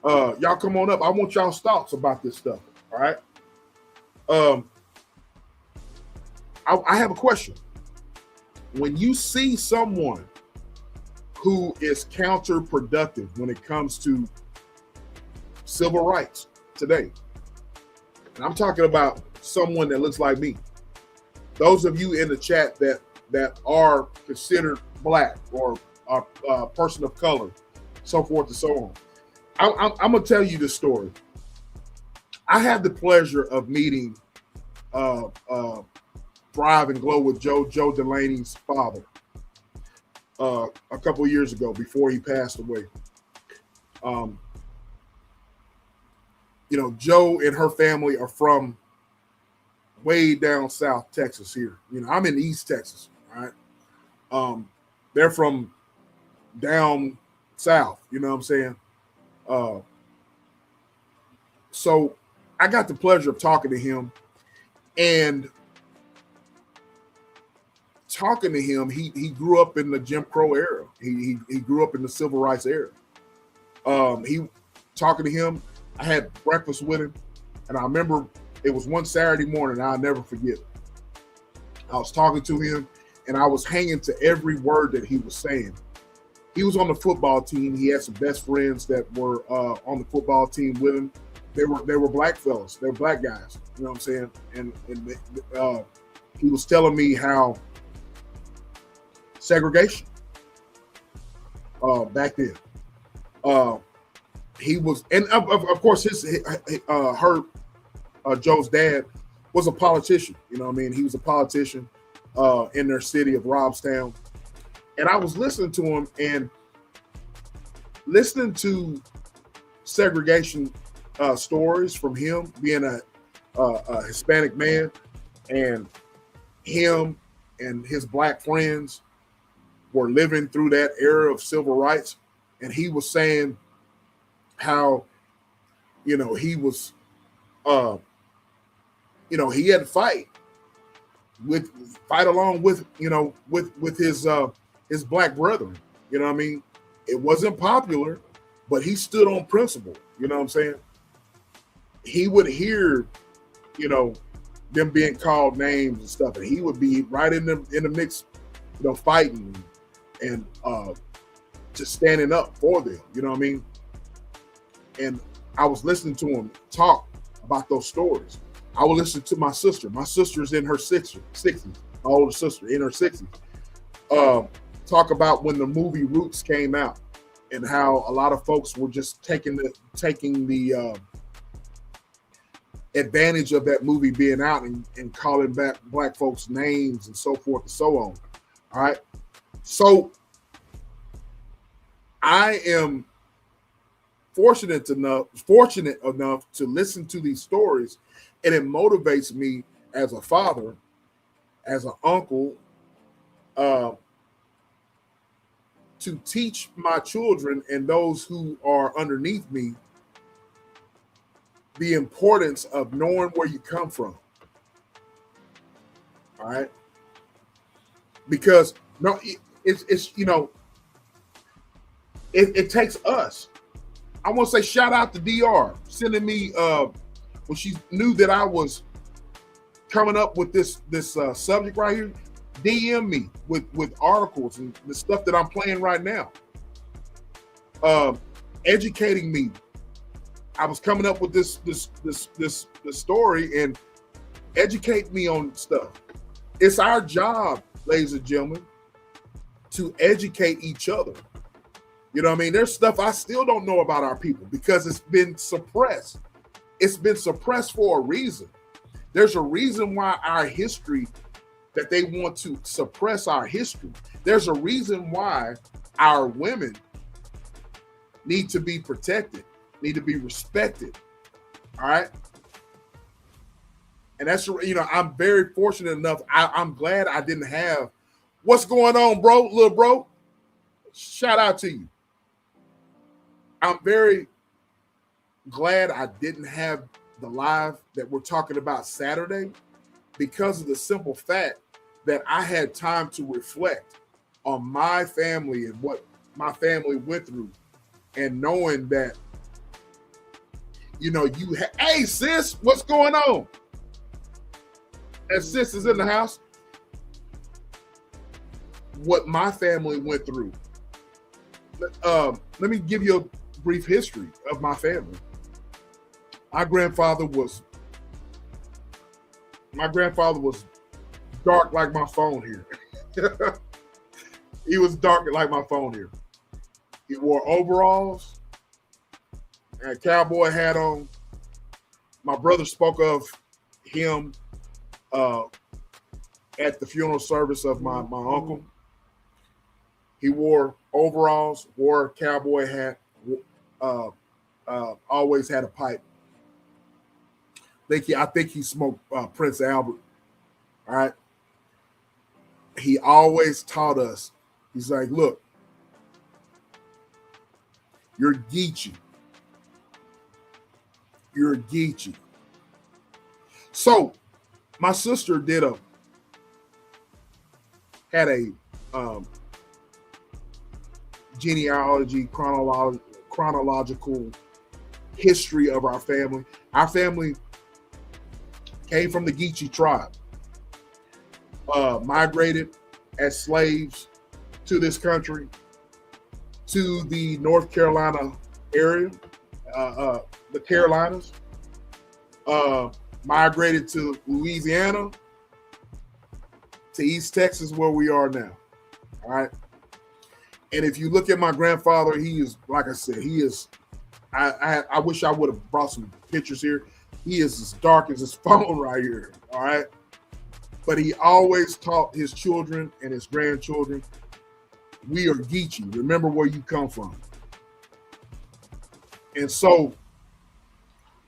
Y'all come on up. I want y'all's thoughts about this stuff. All right. I have a question. When you see someone who is counterproductive when it comes to civil rights today, and I'm talking about someone that looks like me, those of you in the chat that are considered black or a person of color, so forth and so on, I'm gonna tell you this story. I had the pleasure of meeting Thrive and Glow with Joe Delaney's father a couple of years ago before he passed away. Joe and her family are from way down south Texas here. I'm in East Texas, all right? They're from down south, you know what I'm saying? So I got the pleasure of talking to him, and he grew up in the Jim Crow era. He grew up in the civil rights era. Talking to him, I had breakfast with him, and I remember it was one Saturday morning, I'll never forget. I was talking to him, and I was hanging to every word that he was saying. He was on the football team. He had some best friends that were on the football team with him. They were black fellas. They were black guys. You know what I'm saying? And he was telling me how segregation back then. He was, and of course, Joe's dad was a politician. You know what I mean? He was a politician in their city of Robstown. And I was listening to him and listening to segregation stories from him, being a Hispanic man, and him and his black friends were living through that era of civil rights. And he was saying how, he was, he had to fight along with his black brethren. You know what I mean? It wasn't popular, but he stood on principle. You know what I'm saying? He would hear, them being called names and stuff, and he would be right in the mix, fighting and just standing up for them. You know what I mean? And I was listening to him talk about those stories. I would listen to my sister. My sister's in her 60s, my older sister in her 60s. Talk about when the movie Roots came out and how a lot of folks were just taking the advantage of that movie being out and calling back black folks names and so forth and so on. All right. So I am fortunate enough to listen to these stories, and it motivates me as a father, as an uncle, to teach my children and those who are underneath me the importance of knowing where you come from. All right. Because it takes us. I want to say shout out to DR sending me when she knew that I was coming up with this subject right here. DM me with articles and the stuff that I'm playing right now. Educating me. I was coming up with this story and educate me on stuff. It's our job, ladies and gentlemen, to educate each other. You know what I mean? There's stuff I still don't know about our people because it's been suppressed. It's been suppressed for a reason. There's a reason why our history, that they want to suppress our history. There's a reason why our women need to be protected, need to be respected. All right. And that's, you know, I'm very fortunate enough. I'm glad I didn't have, what's going on, bro, little bro? Shout out to you. I'm very glad I didn't have the live that we're talking about Saturday because of the simple fact that I had time to reflect on my family and what my family went through, and knowing that, you know, hey sis, what's going on? And sis is in the house. What my family went through. Let me give you a brief history of my family. My grandfather was dark like my phone here. He was dark like my phone here. He wore overalls and a cowboy hat on. My brother spoke of him at the funeral service of my uncle. He wore overalls, wore a cowboy hat, always had a pipe. I think he smoked Prince Albert. All right. He always taught us, he's like, look, you're Geechee. You're Geechee. So my sister had a genealogy, chronological history of our family. Our family came from the Geechee tribe, migrated as slaves to this country, to the North Carolina area, the Carolinas, migrated to Louisiana, to East Texas, where we are now. All right. And if you look at my grandfather, he is, like I said, he is, I wish I would have brought some pictures here. He is as dark as his phone right here. All right. But he always taught his children and his grandchildren, we are Geechee. Remember where you come from. And so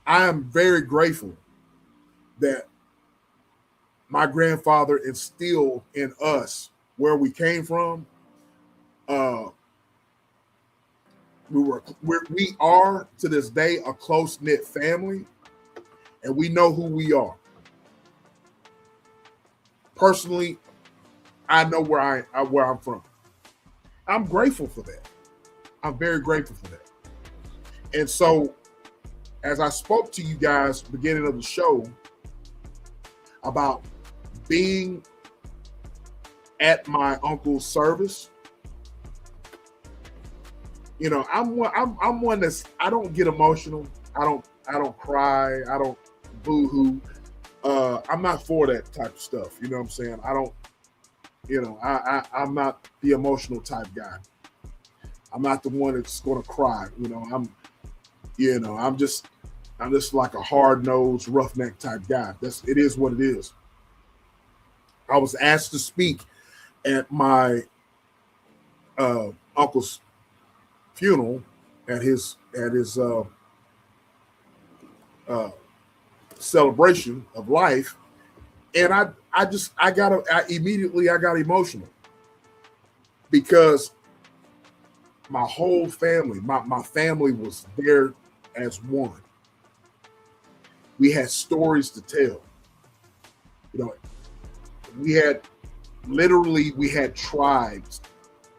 I am very grateful that my grandfather instilled in us where we came from. We are to this day a close-knit family, and we know who we are. Personally, I know where I'm from. I'm grateful for that. I'm very grateful for that. And so, as I spoke to you guys beginning of the show about being at my uncle's service, you know, I'm one that's, I don't get emotional. I don't cry. I don't boo-hoo. I'm not for that type of stuff. You know what I'm saying? I don't, you know, I'm not the emotional type guy. I'm not the one that's going to cry. You know, I'm just like a hard-nosed, roughneck type guy. It is what it is. I was asked to speak at my uncle's funeral, at his celebration of life, and I immediately got emotional because my whole family, my family was there as one. We had stories to tell. You know, we had tribes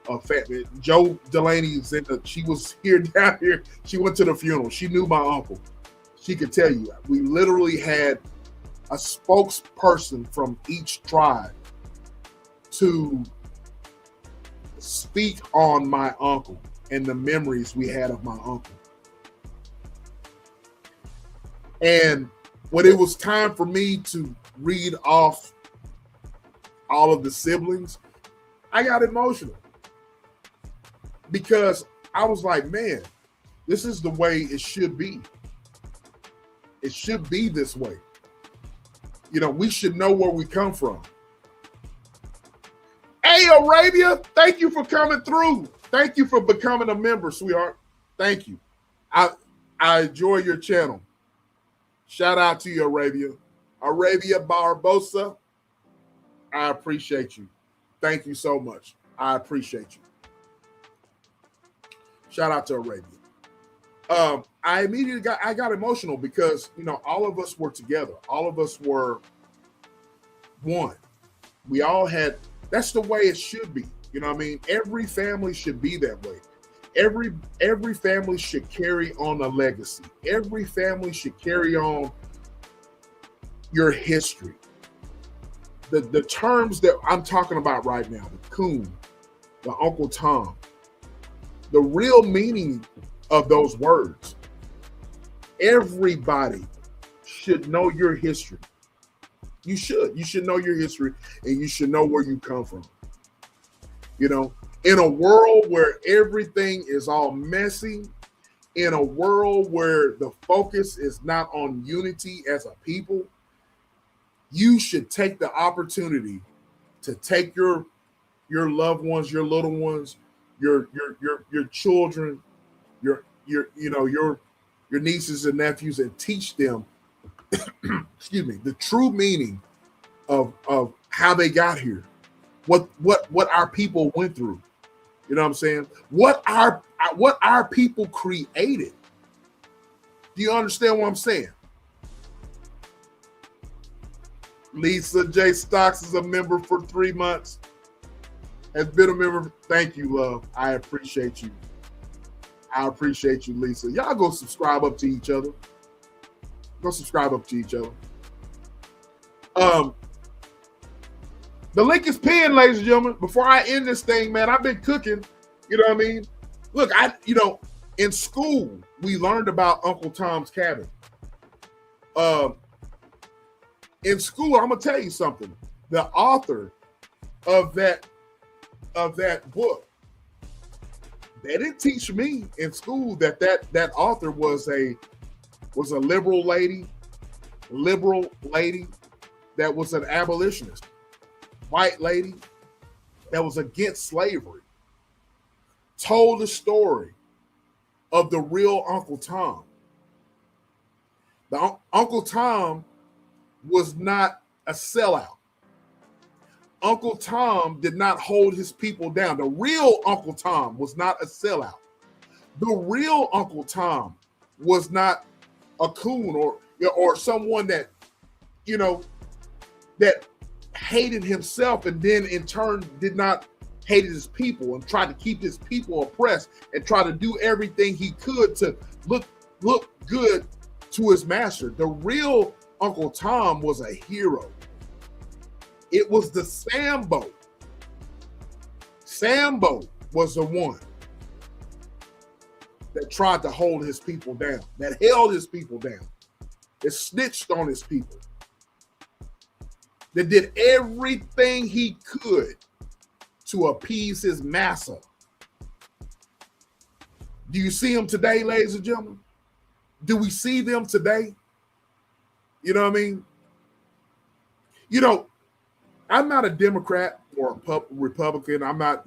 of family. Joe Delaney's she was here down here. She went to the funeral. She knew my uncle. She could tell you, we literally had a spokesperson from each tribe to speak on my uncle and the memories we had of my uncle. And when it was time for me to read off all of the siblings, I got emotional because I was like, man, this is the way it should be. It should be this way. You know, we should know where we come from. Hey, Arabia, thank you for coming through. Thank you for becoming a member, sweetheart. Thank you. I enjoy your channel. Shout out to you, Arabia. Arabia Barbosa, I appreciate you. Thank you so much. I appreciate you. Shout out to Arabia. I immediately got emotional because, you know, all of us were together. All of us were one. We all had, that's the way it should be. You know what I mean? Every family should be that way. Every family should carry on a legacy. Every family should carry on your history. The terms that I'm talking about right now, the Coon, the Uncle Tom, the real meaning of those words. Everybody should know your history. You should know your history, and you should know where you come from. You know, in a world where everything is all messy, in a world where the focus is not on unity as a people, you should take the opportunity to take your loved ones, your little ones, your children, your nieces and nephews, and teach them excuse me, the true meaning of how they got here, what our people went through. You know what I'm saying? What our people created. Do you understand what I'm saying? Lisa J. Stocks is a member for 3 months. Has been a member. Thank you, love. I appreciate you. I appreciate you, Lisa. Y'all go subscribe up to each other. Go subscribe up to each other. The link is pinned, ladies and gentlemen. Before I end this thing, man, I've been cooking. You know what I mean? Look, in school, we learned about Uncle Tom's Cabin. In school, I'm gonna tell you something. The author of that book, they didn't teach me in school that author was a liberal lady that was an abolitionist, white lady that was against slavery, told the story of the real Uncle Tom. The Uncle Tom was not a sellout. Uncle Tom did not hold his people down. The real Uncle Tom was not a sellout. The real Uncle Tom was not a coon or someone that, you know, that hated himself and then in turn did not hate his people and tried to keep his people oppressed and try to do everything he could to look good to his master. The real Uncle Tom was a hero. It was the Sambo. Sambo was the one that tried to hold his people down, that held his people down, that snitched on his people, that did everything he could to appease his master. Do you see them today, ladies and gentlemen? Do we see them today? You know what I mean? You know, I'm not a Democrat or a Republican. I'm not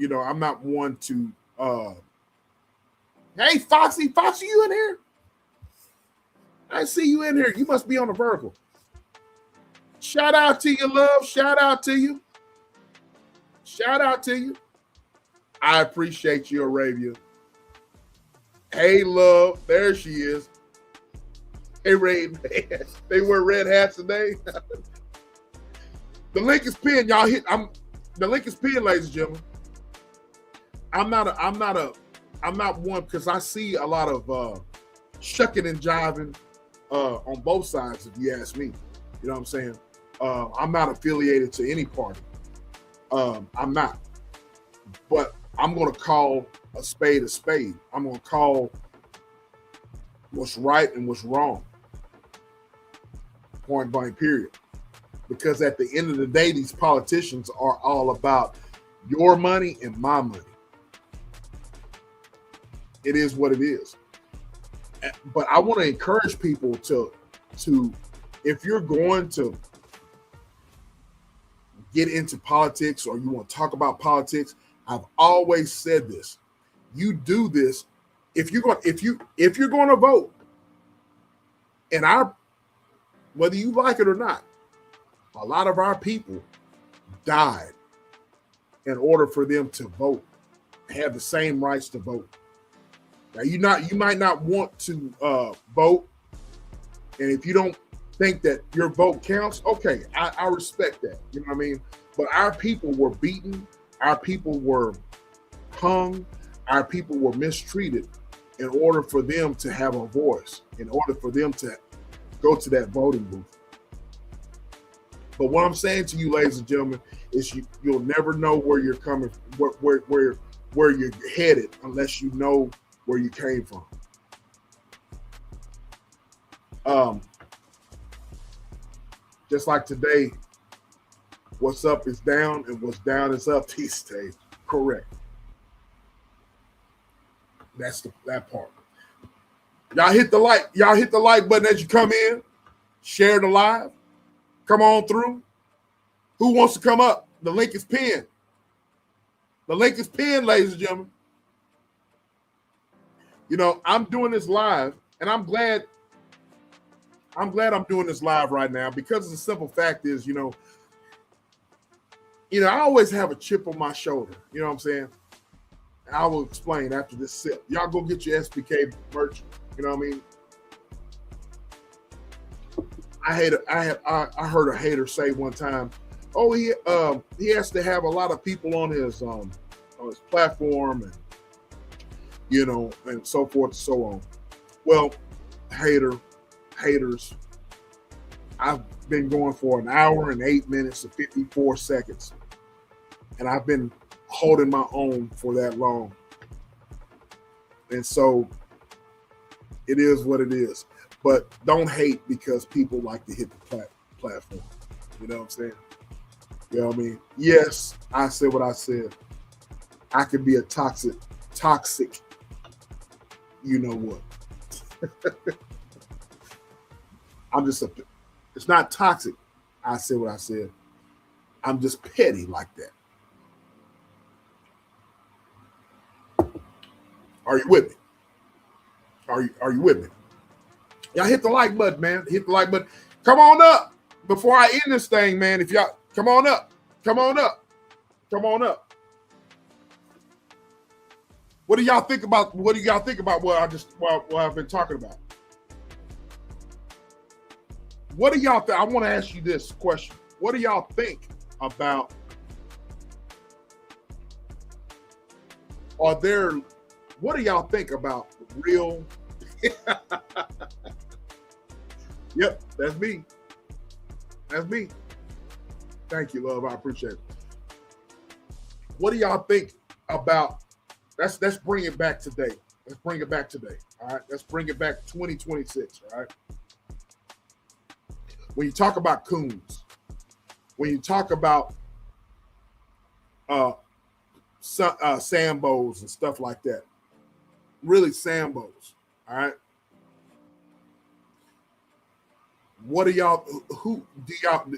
one to hey, Foxy, you in here? I see you in here. You must be on the vertical. Shout out to you, love. Shout out to you. Shout out to you. I appreciate you, Arabia. Hey, love. There she is. Hey, Red. They wear red hats today. The link is pinned. Y'all the link is pinned, ladies and gentlemen. I'm not one because I see a lot of shucking and jiving on both sides, if you ask me. You know what I'm saying? I'm not affiliated to any party. I'm not. But I'm going to call a spade a spade. I'm going to call what's right and what's wrong. Point blank, period. because at the end of the day, these politicians are all about your money and my money. It is what it is. But I want to encourage people to if you're going to get into politics or you want to talk about politics, I've always said this. You do this if you're going to vote, and whether you like it or not, a lot of our people died in order for them to vote, have the same rights to vote. Now you might not want to vote, and if you don't think that your vote counts, okay, I respect that. You know what I mean? But our people were beaten, our people were hung, our people were mistreated in order for them to have a voice, in order for them to go to that voting booth. But what I'm saying to you, ladies and gentlemen, is you'll never know where you're coming, where you're headed, unless you know where you came from. Just like today, what's up is down and what's down is up these days. Correct. That's that part. Y'all hit the like button as you come in. Share the live. Come on through. Who wants to come up? The link is pinned. The link is pinned, ladies and gentlemen. You know, I'm doing this live, and I'm glad I'm doing this live right now, because the simple fact is, you know, I always have a chip on my shoulder. You know what I'm saying? I will explain after this sip. Y'all go get your SBK merch. You know what I mean? I heard a hater say one time, oh, he has to have a lot of people on his platform, and and so forth and so on. Well, haters, I've been going for an hour and 8 minutes and 54 seconds, and I've been holding my own for that long. And so it is what it is. But don't hate because people like to hit the platform. You know what I'm saying? You know what I mean? Yes, I said what I said. I could be a toxic, you know what. It's not toxic. I said what I said. I'm just petty like that. Are you with me? Are you with me? Y'all hit the like button, man. Hit the like button. Come on up before I end this thing, man. If y'all come on up. What do y'all think about what I've been talking about? What do y'all think? I want to ask you this question. What do y'all think about what do y'all think about real? Yep, that's me. Thank you, love. I appreciate it. What do y'all think about? Let's bring it back today. All right. Let's bring it back 2026. All right. When you talk about coons, when you talk about Sambos and stuff like that, really Sambos. All right. What do y'all? Who do y'all?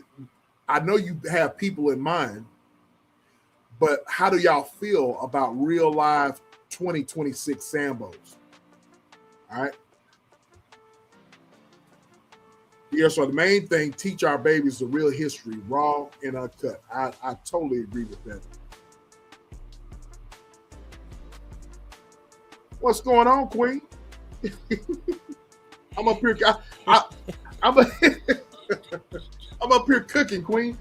I know you have people in mind, but how do y'all feel about real live 2026 Sambos? All right. Yeah, so the main thing, teach our babies the real history, raw and uncut. I totally agree with that. What's going on, Queen? I'm up here. I'm up here cooking, Queen.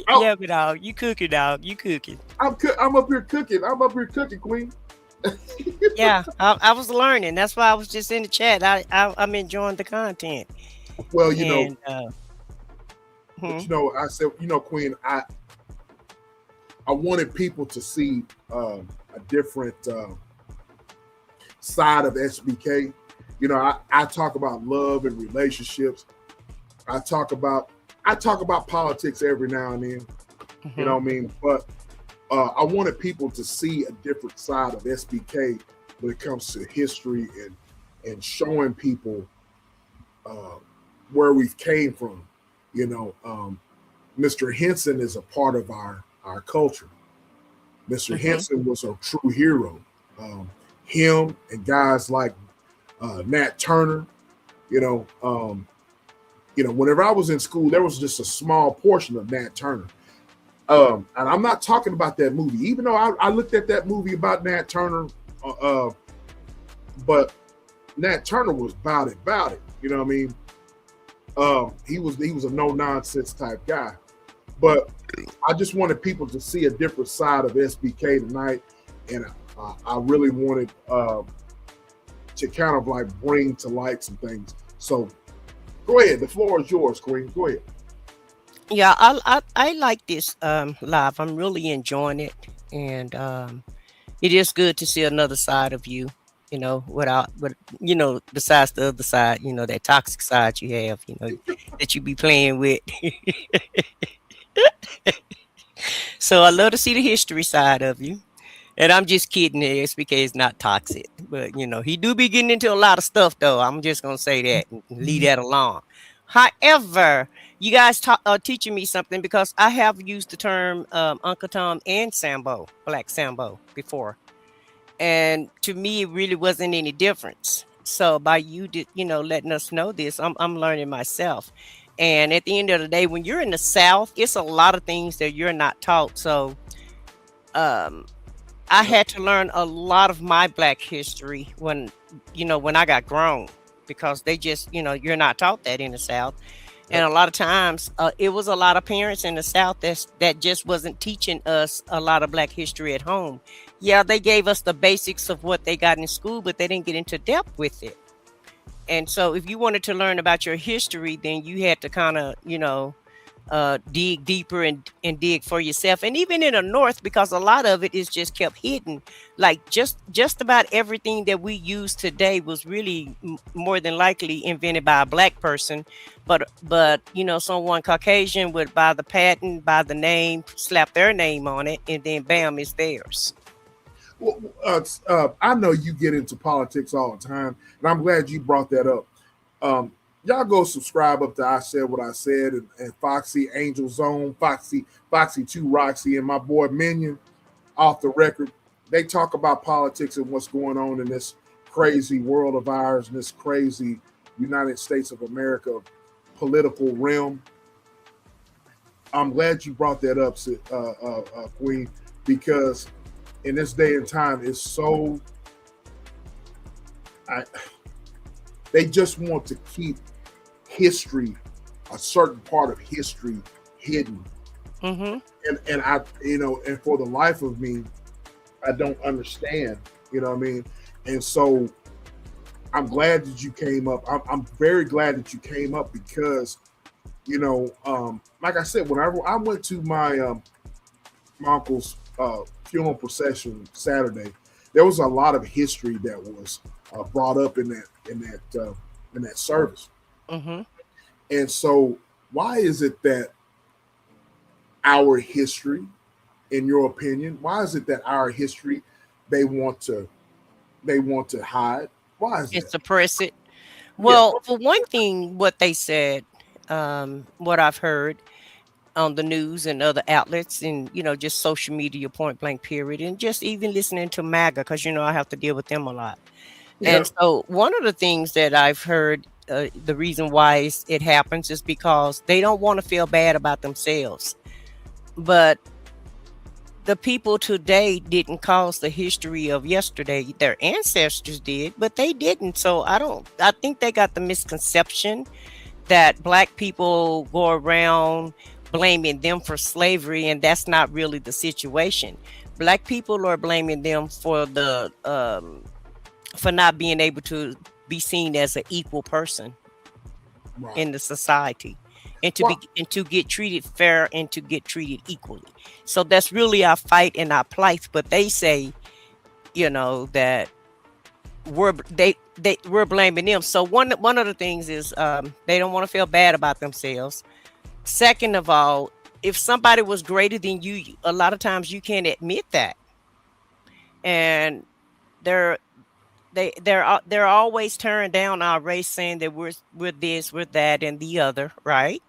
Yeah, but dog, you cooking, I'm up here cooking, Queen. Yeah, I was learning. That's why I was just in the chat. I'm enjoying the content. Well, I said, Queen, I wanted people to see a different side of SBK. I talk about love and relationships. I talk about I talk about politics every now and then, you know what I mean? But I wanted people to see a different side of SBK when it comes to history and showing people where we've came from. You know, Mr. Henson is a part of our culture. Mister Henson was a true hero. Him and guys like Nat Turner, you know, whenever I was in school, there was just a small portion of Nat Turner. And I'm not talking about that movie, even though I looked at that movie about Nat Turner, but Nat Turner was about it. You know what I mean? He was a no nonsense type guy. But I just wanted people to see a different side of SBK tonight, and I really wanted to kind of like bring to light some things. So go ahead, the floor is yours, Queen. Go ahead. Yeah, I like this live. I'm really enjoying it, and it is good to see another side of you. You know, besides the other side, that toxic side you have, that you be playing with. So I love to see the history side of you. And I'm just kidding. SBK is not toxic, but he do be getting into a lot of stuff though. I'm just gonna say that and leave that alone. However, you guys are teaching me something, because I have used the term Uncle Tom and Sambo, Black Sambo, before, and to me it really wasn't any difference. So by you letting us know this, I'm learning myself. And at the end of the day, when you're in the South, it's a lot of things that you're not taught. So I had to learn a lot of my Black history when I got grown, because they just, you're not taught that in the South. And a lot of times it was a lot of parents in the South that just wasn't teaching us a lot of Black history at home. Yeah, they gave us the basics of what they got in school, but they didn't get into depth with it. And so if you wanted to learn about your history, then you had to kind of, dig deeper and dig for yourself. And even in the North, because a lot of it is just kept hidden. Like just about everything that we use today was really more than likely invented by a Black person. But someone Caucasian would buy the patent, buy the name, slap their name on it, and then bam, it's theirs. Well, I know you get into politics all the time, and I'm glad you brought that up. Y'all go subscribe up to I Said What I Said and Foxy, Angel Zone, Foxy 2 Roxy, and my boy Minion, Off the Record. They talk about politics and what's going on in this crazy world of ours, and this crazy United States of America political realm. I'm glad you brought that up, Queen, because in this day and time, it's so they just want to keep history, a certain part of history, hidden. And I, and for the life of me, I don't understand. You know what I mean? And so I'm glad that you came up. I'm very glad that you came up, because like I said, whenever I went to my uncle's funeral procession Saturday, there was a lot of history that was brought up in that service. And so, why is it that our history, in your opinion, why is it that our history they want to hide? Why is It's that? suppress it. Well, for one thing, what they said, what I've heard on the news and other outlets, and just social media, point blank period, and just even listening to MAGA, because I have to deal with them a lot. And so one of the things that I've heard, the reason why it happens is because they don't want to feel bad about themselves. But the people today didn't cause the history of yesterday. Their ancestors did, but they didn't. So I think they got the misconception that Black people go around blaming them for slavery, and that's not really the situation. Black people are blaming them for for not being able to be seen as an equal person in the society, and to get treated fair and to get treated equally. So that's really our fight and our plight. But they say, that we're blaming them. So one of the things is they don't want to feel bad about themselves. Second of all, if somebody was greater than you, a lot of times you can't admit that. And they're they're always tearing down our race, saying that we're this, we're that, and the other, right?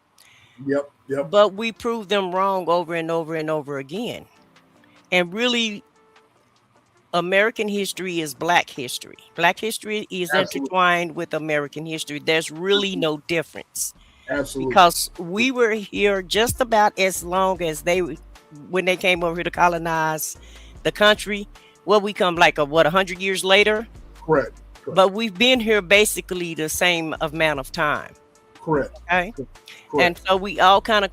Yep. Yep. But we prove them wrong over and over and over again. And really, American history is Black history. Black history is Absolutely. intertwined with American history. There's really no difference, Absolutely. because we were here just about as long as when they came over here to colonize the country. Well, we come like 100 years later. Correct. But we've been here basically the same amount of time. Correct. Okay. Correct. And so we all kind of,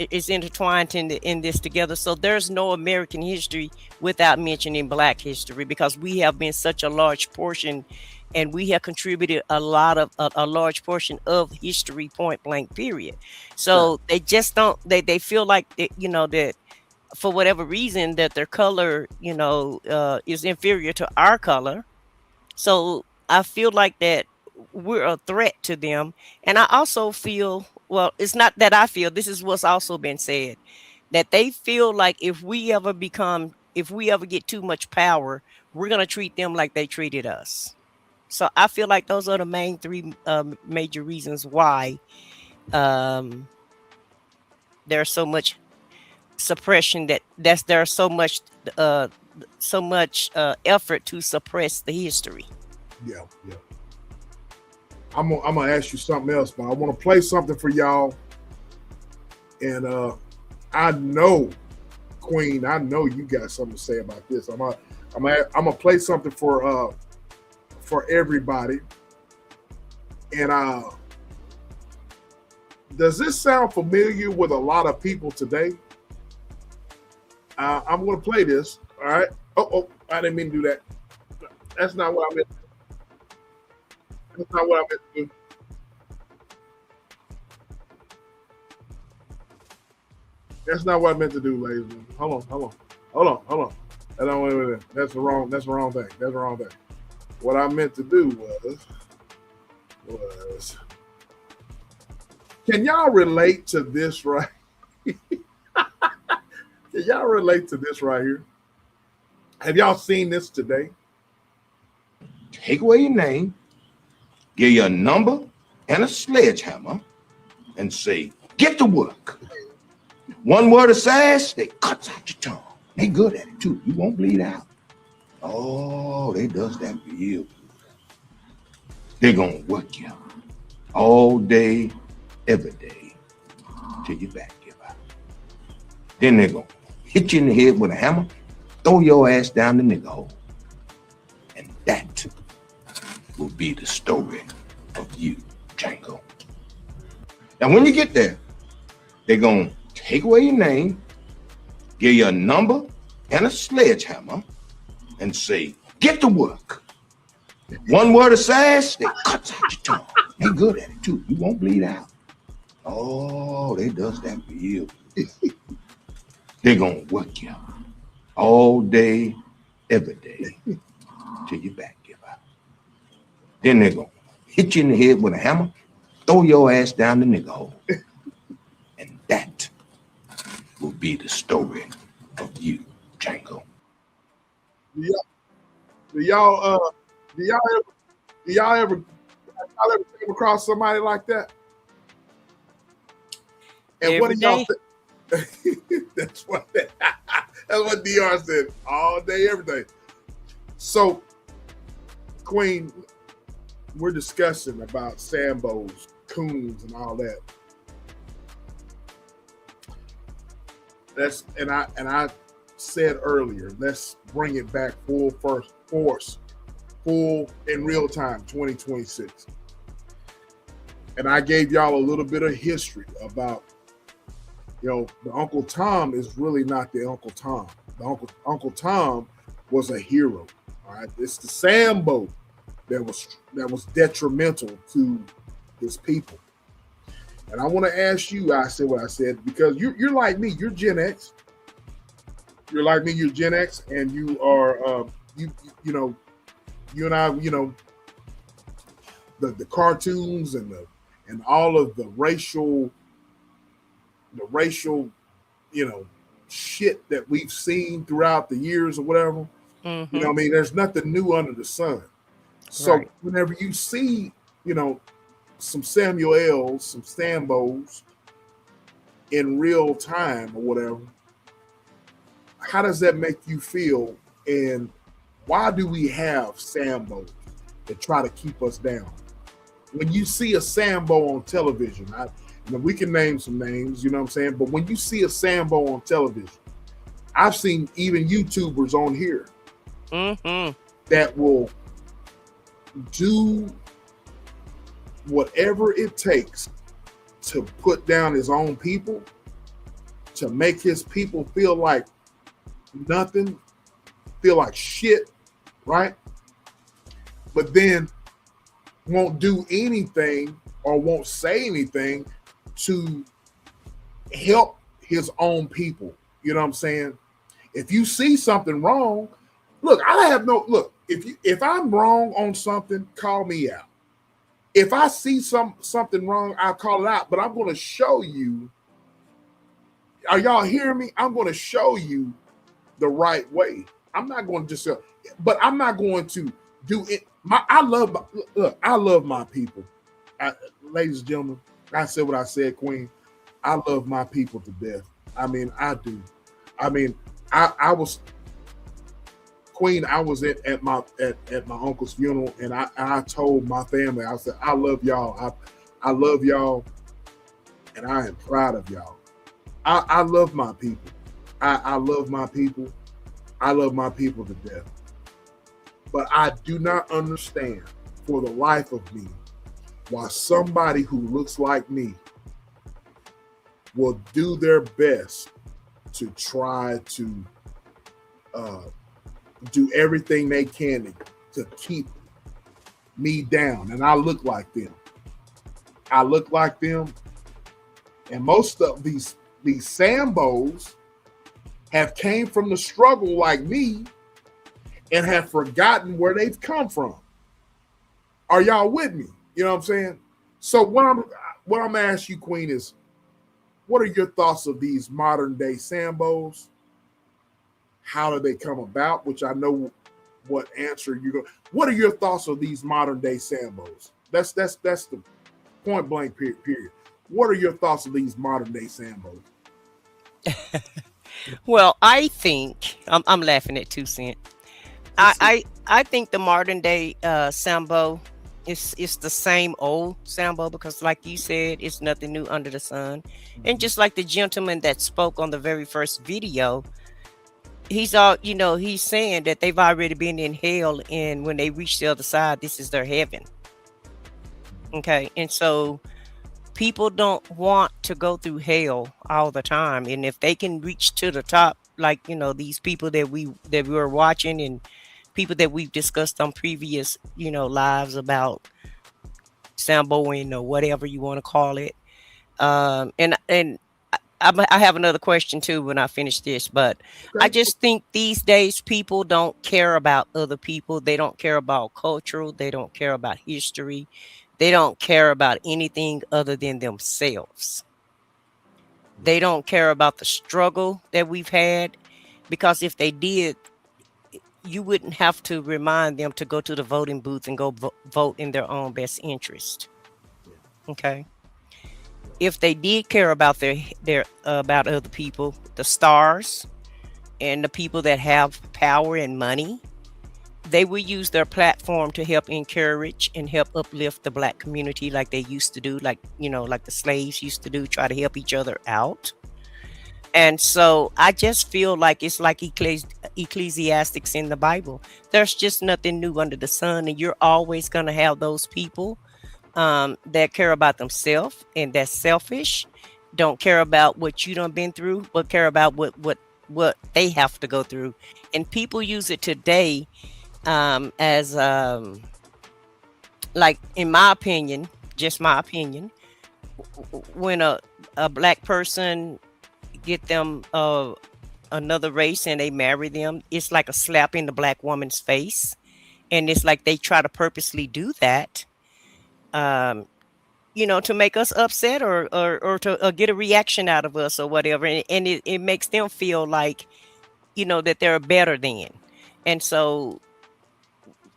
is intertwined in this together. So there's no American history without mentioning Black history, because we have been such a large portion, and we have contributed a large portion of history, point blank, period. So they just don't, they feel like, that for whatever reason that their color, is inferior to our color. So I feel like that we're a threat to them. And I also feel, well, it's not that I feel, this is what's also been said, that they feel like if we ever get too much power, we're going to treat them like they treated us. So I feel like those are the main three major reasons why there's so much suppression, there's so much effort to suppress the history. Yeah. I'm gonna ask you something else, but I want to play something for y'all. And I know, Queen, I know you got something to say about this. I'm gonna play something for everybody. And does this sound familiar with a lot of people today? I'm gonna play this. All right. Oh, I didn't mean to do that. That's not what I meant. That's not what I meant to do. That's not what I meant to do, ladies and gentlemen. Hold on. That's the wrong thing. That's the wrong thing. What I meant to do was can y'all relate to this right? Can y'all relate to this right here? Have y'all seen this today? Take away your name, give you a number and a sledgehammer, and say, get to work. One word of sass, they cuts out your tongue. They good at it too. You won't bleed out. Oh, they does that for you. They're gonna work you all day, every day, till your back give out. Then they're gonna hit you in the head with a hammer, throw your ass down the nigga hole. And that will be the story of you, Django. Now, when you get there, they're gonna take away your name, give you a number and a sledgehammer, and say, get to work. One word of sass, they cuts out your tongue. They good at it too. You won't bleed out. Oh, they does that for you. They're gonna work you all day, every day, till your back give out. Then they're gonna hit you in the head with a hammer, throw your ass down the nigga hole. And that will be the story of you, Django. Do y'all ever came across somebody like that? And what do y'all think? That's what DR said. All day, every day. So, Queen, we're discussing about Sambos, Coons, and all that. I said earlier, let's bring it back full in real time, 2026. And I gave y'all a little bit of history about, the Uncle Tom is really not the Uncle Tom. The Uncle Tom was a hero. All right, it's the Sambo that was detrimental to his people. And I want to ask you, I said what I said, because you're like me, you're Gen X. You're like me, you're Gen X, and you are, you and I, the cartoons and all of the racial the racial, shit that we've seen throughout the years or whatever. Mm-hmm. You know what I mean? There's nothing new under the sun. So Right. whenever you see, some Samuel L's, some Sambos in real time or whatever, how does that make you feel? And why do we have Sambos that try to keep us down? When you see a Sambo on television, we can name some names, you know what I'm saying? But when you see a Sambo on television, I've seen even YouTubers on here Mm-hmm. that will do whatever it takes to put down his own people, to make his people feel like nothing, feel like shit, right? But then won't do anything or won't say anything to help his own people. You know what I'm saying? If you see something wrong, if I'm wrong on something, call me out. If I see something wrong, I'll call it out. But I'm going to show you. Are y'all hearing me? I'm going to show you the right way. I'm not going to just, but I'm not going to do it. I love my people. Ladies and gentlemen, I said what I said, Queen. I love my people to death. I mean, I do. I mean, I was Queen. I was at my uncle's funeral, and I told my family, I said, I love y'all. I love y'all, and I am proud of y'all. I love my people. I love my people. I love my people to death. But I do not understand for the life of me why somebody who looks like me will do their best to try to do everything they can to keep me down. And I look like them. And most of these Sambos have came from the struggle like me and have forgotten where they've come from. Are y'all with me? You know what I'm saying? So what I'm asking you, Queen, is what are your thoughts of these modern day Sambos? How do they come about? Which I know what answer you go. What are your thoughts of these modern day Sambos? That's the point blank period. What are your thoughts of these modern day Sambos? Well, I think I'm laughing at 2 Cent. I think the modern day Sambo is the same old Sambo, because like you said, it's nothing new under the sun. And just like the gentleman that spoke on the very first video, he's saying that they've already been in hell, and when they reach the other side, this is their heaven. Okay. And so people don't want to go through hell all the time. And if they can reach to the top, like, these people that we were watching, and people that we've discussed on previous, lives about Samboing or whatever you want to call it. And I have another question too when I finish this, but Okay. I just think these days people don't care about other people. They don't care about cultural. They don't care about history. They don't care about anything other than themselves. They don't care about the struggle that we've had, because if they did, you wouldn't have to remind them to go to the voting booth and go vote in their own best interest. Okay. If they did care about their about other people, the stars and the people that have power and money, they will use their platform to help encourage and help uplift the Black community like they used to do, like the slaves used to do, try to help each other out. And so I just feel like it's like Ecclesiastics in the Bible. There's just nothing new under the sun, and you're always going to have those people that care about themselves and that's selfish, don't care about what you done been through, but care about what they have to go through. And people use it today as like, in my opinion, just my opinion, when a Black person get them another race and they marry them, it's like a slap in the Black woman's face. And it's like they try to purposely do that to make us upset or to get a reaction out of us or whatever. And it makes them feel like, that they're better than. And so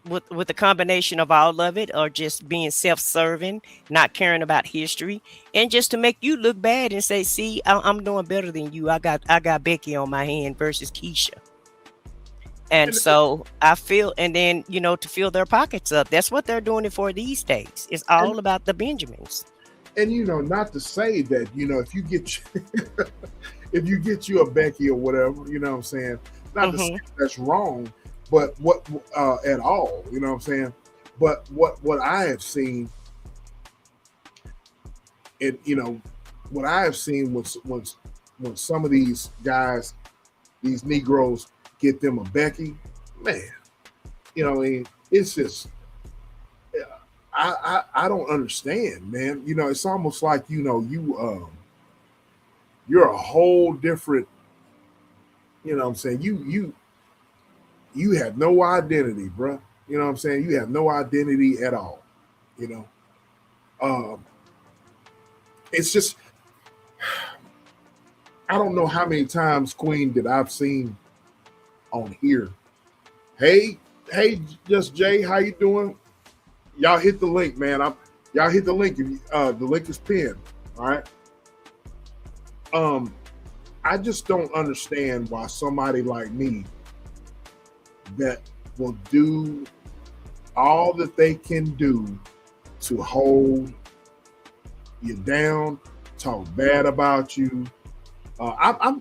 with the combination of all of it, or just being self-serving, not caring about history, and just to make you look bad and say, see, I'm doing better than you. I got Becky on my hand versus Keisha. And so I feel, and then, to fill their pockets up. That's what they're doing it for these days. It's all about the Benjamins. And not to say that, if you get if you get you a Becky or whatever, you know what I'm saying, not to say that's wrong, but what at all, you know what I'm saying? But what I have seen, and what I have seen when some of these guys, these Negroes, get them a Becky, man, it's just, I don't understand, man. It's almost like you're a whole different, you know what I'm saying, you have no identity, bro. You know what I'm saying? You have no identity at all. It's just, I don't know how many times, Queen, that I've seen on here. Hey, Just Jay, how you doing? Y'all hit the link, man. Y'all hit the link. The link is pinned. All right. I just don't understand why somebody like me that will do all that they can do to hold you down, talk bad about you. I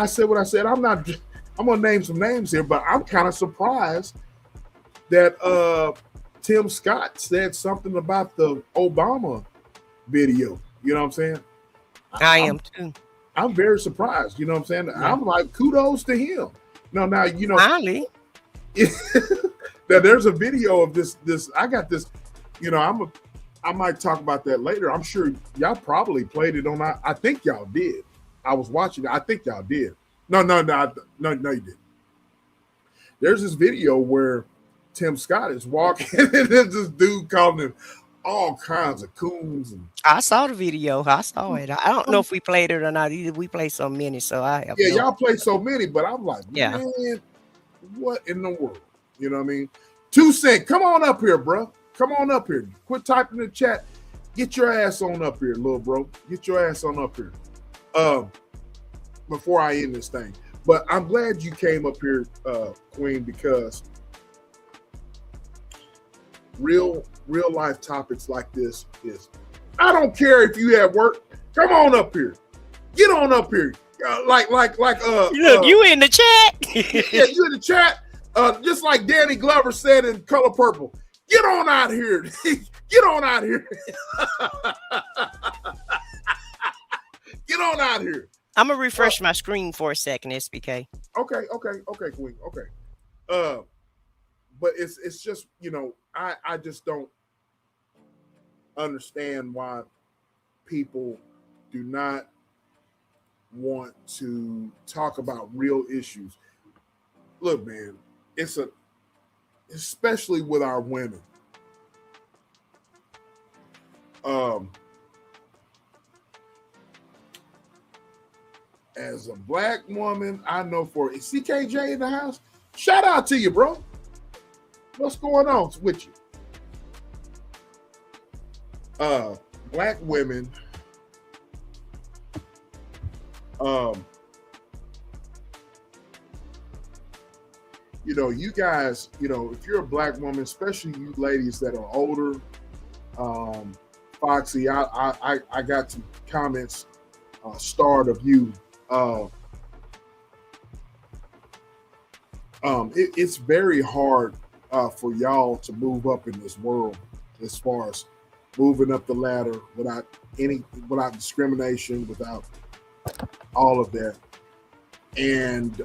said what I said. I'm gonna name some names here, but I'm kind of surprised that Tim Scott said something about the Obama video. You know what I'm saying? I am too. I'm very surprised. You know what I'm saying? Yeah. I'm like, kudos to him. Now, finally. Now there's a video of this. I got this. I might talk about that later. I'm sure y'all probably played it on. I think y'all did. I was watching it. I think y'all did. No, you didn't. There's this video where Tim Scott is walking and there's this dude calling him all kinds of coons. And I saw the video. I saw it. I don't know if we played it or not either. We played so many, so I have y'all played so many, but I'm like, man, what in the world? You know what I mean? 2 Cent, come on up here, bro. Come on up here. Quit typing in the chat. Get your ass on up here, little bro. Get your ass on up here. Before I end this thing. But I'm glad you came up here, Queen, because real life topics like this is, I don't care if you have work. Come on up here. Get on up here. Look, you in the chat. Yeah, you in the chat. Just like Danny Glover said in Color Purple. Get on out here. Get on out here. Get on out here. I'm gonna refresh my screen for a second, SBK. Okay, Queen. Okay. But it's just, I just don't understand why people do not want to talk about real issues. Look, man, especially with our women. As a black woman, I know for CKJ in the house, shout out to you, bro. What's going on with you? Black women, you guys, if you're a black woman, especially you ladies that are older, Foxy, I got some comments starred of you. It's very hard for y'all to move up in this world as far as moving up the ladder without discrimination, without all of that. And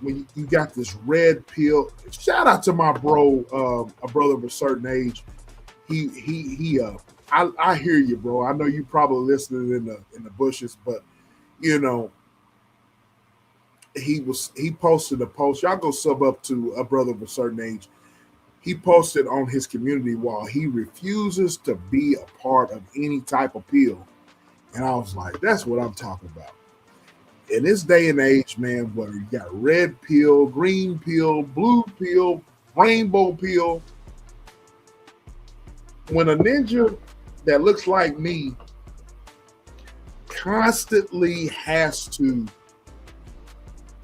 when you got this red pill, shout out to my bro, a brother of a certain age. I hear you, bro. I know you probably listening in the bushes, but he posted a post. Y'all go sub up to a brother of a certain age. he posted on his community wall, he refuses to be a part of any type of pill. And I was like, that's what I'm talking about. In this day and age, man, where you got red pill, green pill, blue pill, rainbow pill, when a ninja that looks like me constantly has to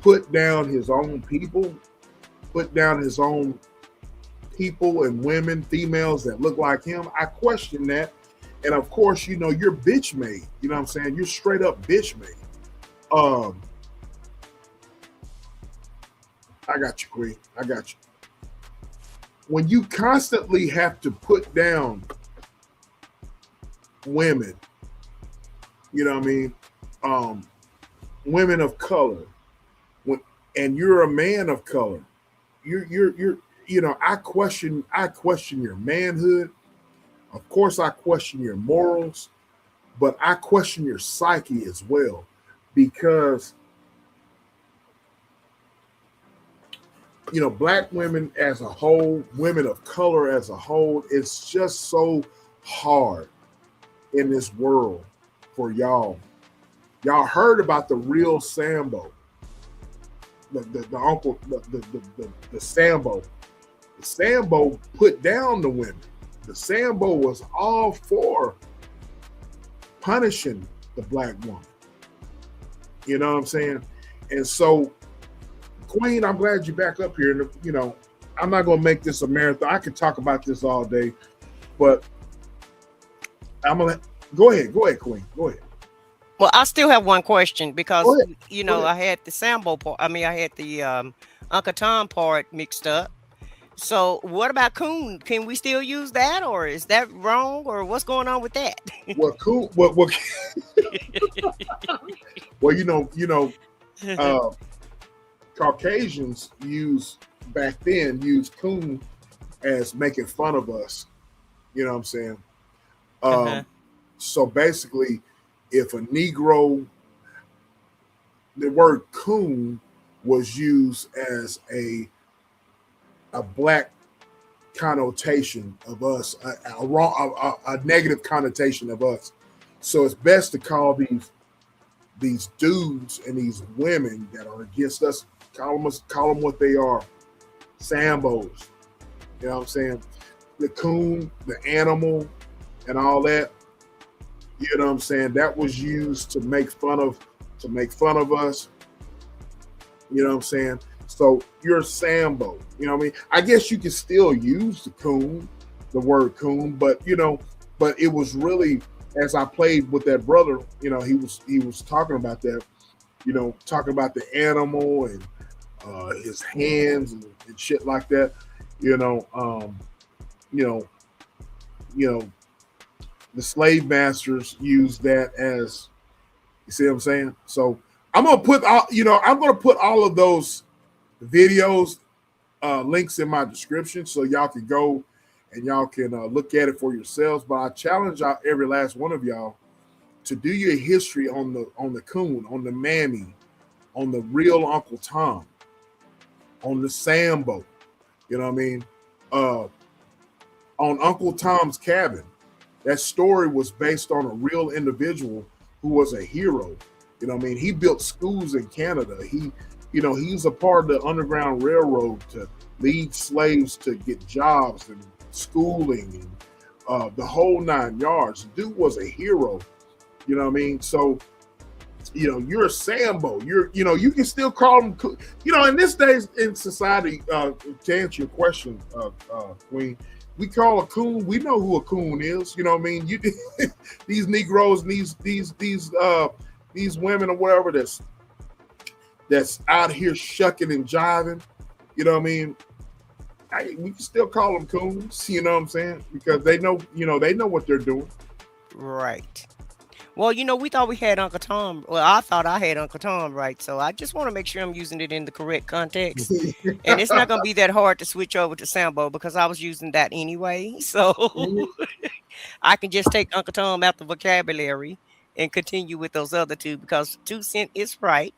put down his own people, put down his own people and women, females that look like him, I question that. And of course, you know, you're bitch made. You know what I'm saying? You're straight up bitch made. I got you, Queen. I got you. When you constantly have to put down women, you know what I mean? Women of color, and you're a man of color, you're you know, I question your manhood. Of course, I question your morals, but I question your psyche as well, because you know, black women as a whole, women of color as a whole, it's just so hard in this world for y'all. Y'all heard about the real Sambo, the uncle, the Sambo. The Sambo put down the women. The Sambo was all for punishing the black woman. You know what I'm saying? And so, Queen, I'm glad you're back up here. And, you know, I'm not going to make this a marathon. I could talk about this all day, but I'm going to go ahead, Queen. Go ahead. Well, I still have one question because, you know, I had the Sambo part. I mean, I had the Uncle Tom part mixed up. So what about Coon? Can we still use that, or is that wrong, or what's going on with that? What Coon? What? Well, you know, Caucasians back then used Coon as making fun of us. You know what I'm saying? So basically, if a Negro, the word Coon was used as a black connotation of us, a negative connotation of us. So it's best to call these dudes and these women that are against us, call them what they are, Sambos. You know what I'm saying? The coon, the animal, and all that. You know what I'm saying? That was used to make fun of us. You know what I'm saying? So you're Sambo. You know what I mean? I guess you could still use the word coon, but you know, but it was really, as I played with that brother, you know, he was talking about that, you know, talking about the animal and his hands and shit like that. You know, the slave masters used that as, you see what I'm saying? So I'm gonna put all of those videos links in my description so y'all can go and y'all can look at it for yourselves. But I challenge every last one of y'all to do your history on the Coon, on the Mammy, on the real Uncle Tom, on the Sambo. You know what I mean? On Uncle Tom's Cabin. That story was based on a real individual who was a hero. You know what I mean? He built schools in Canada. He's a part of the Underground Railroad to lead slaves to get jobs and schooling and the whole 9 yards. The dude was a hero. You know what I mean? So, you know, you're a Sambo. You can still call him, you know, in this days in society, to answer your question, Queen, we call a coon. We know who a coon is. You know what I mean? These Negroes, and these women or whatever that's out here shucking and jiving. You know what I mean? We can still call them coons. You know what I'm saying? Because they know what they're doing. Right. Well, you know, we thought we had Uncle Tom. Well, I thought I had Uncle Tom, right? So I just want to make sure I'm using it in the correct context. And it's not going to be that hard to switch over to Sambo because I was using that anyway. So I can just take Uncle Tom out the vocabulary and continue with those other two because 2 Cent is right.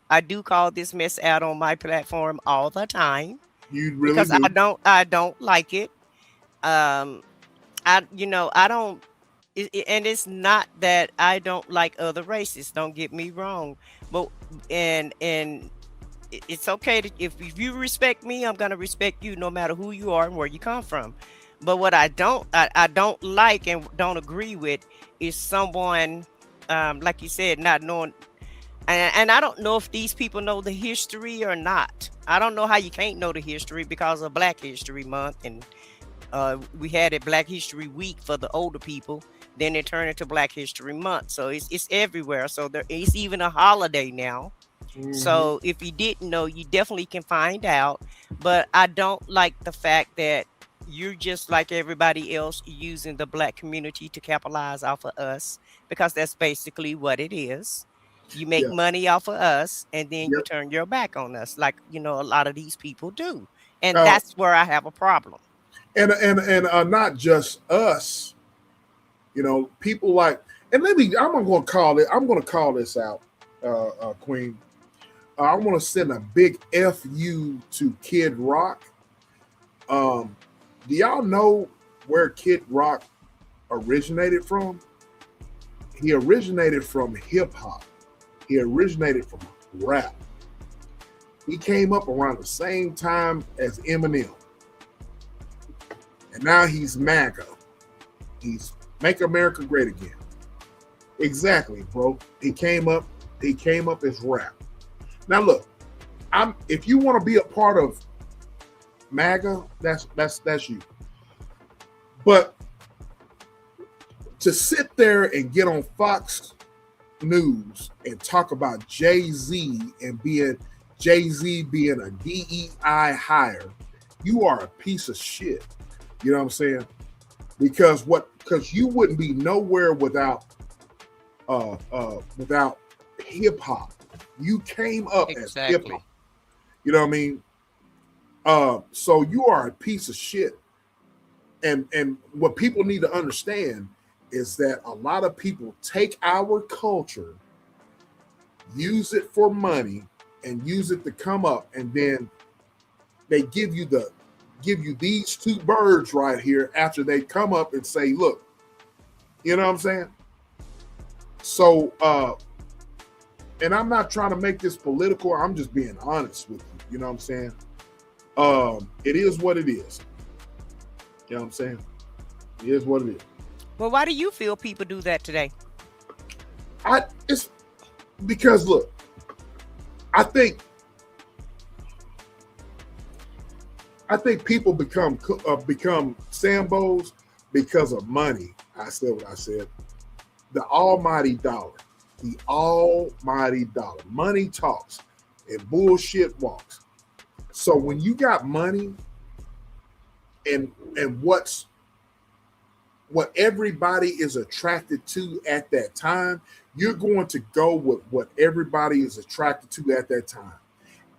I do call this mess out on my platform all the time. You really because do. I don't like it. I I don't and it's not that I don't like other races, don't get me wrong. But and it's okay to if you respect me, I'm gonna respect you no matter who you are and where you come from. But what I don't like and don't agree with is someone like you said, not knowing and I don't know if these people know the history or not. I don't know how you can't know the history because of Black History Month and we had a Black History Week for the older people. Then it turned into Black History Month, so it's everywhere. So there is even a holiday now. So if you didn't know, you definitely can find out. But I don't like the fact that you're just like everybody else using the Black community to capitalize off of us, because that's basically what it is. You make Yeah. money off of us and then you Yep. turn your back on us, like a lot of these people do. And Uh, that's where I have a problem. and not just us. People like, and I'm going to call this out, Queen. I want to send a big FU to Kid Rock. Do y'all know where Kid Rock originated from? He originated from hip hop. He originated from rap. He came up around the same time as Eminem. And now he's MAGA. He's Make America Great Again. Exactly, bro. He came up as rap. Now look, if you want to be a part of MAGA, that's you. But to sit there and get on Fox News and talk about Jay-Z and Jay-Z being a DEI hire, you are a piece of shit. You know what I'm saying? Because you wouldn't be nowhere without hip hop. You came up as hip hop. You know what I mean? So you are a piece of shit. And what people need to understand is that a lot of people take our culture, use it for money, and use it to come up, and then they give you these two birds right here after they come up and say, look, you know what I'm saying? So and I'm not trying to make this political, I'm just being honest with you. You know what I'm saying? It is what it is. You know what I'm saying? It is what it is. Well, why do you feel people do that today? It's because look, I think people become Sambos because of money. I said what I said. The almighty dollar. The almighty dollar. Money talks and bullshit walks. So when you got money and what everybody is attracted to at that time, you're going to go with what everybody is attracted to at that time.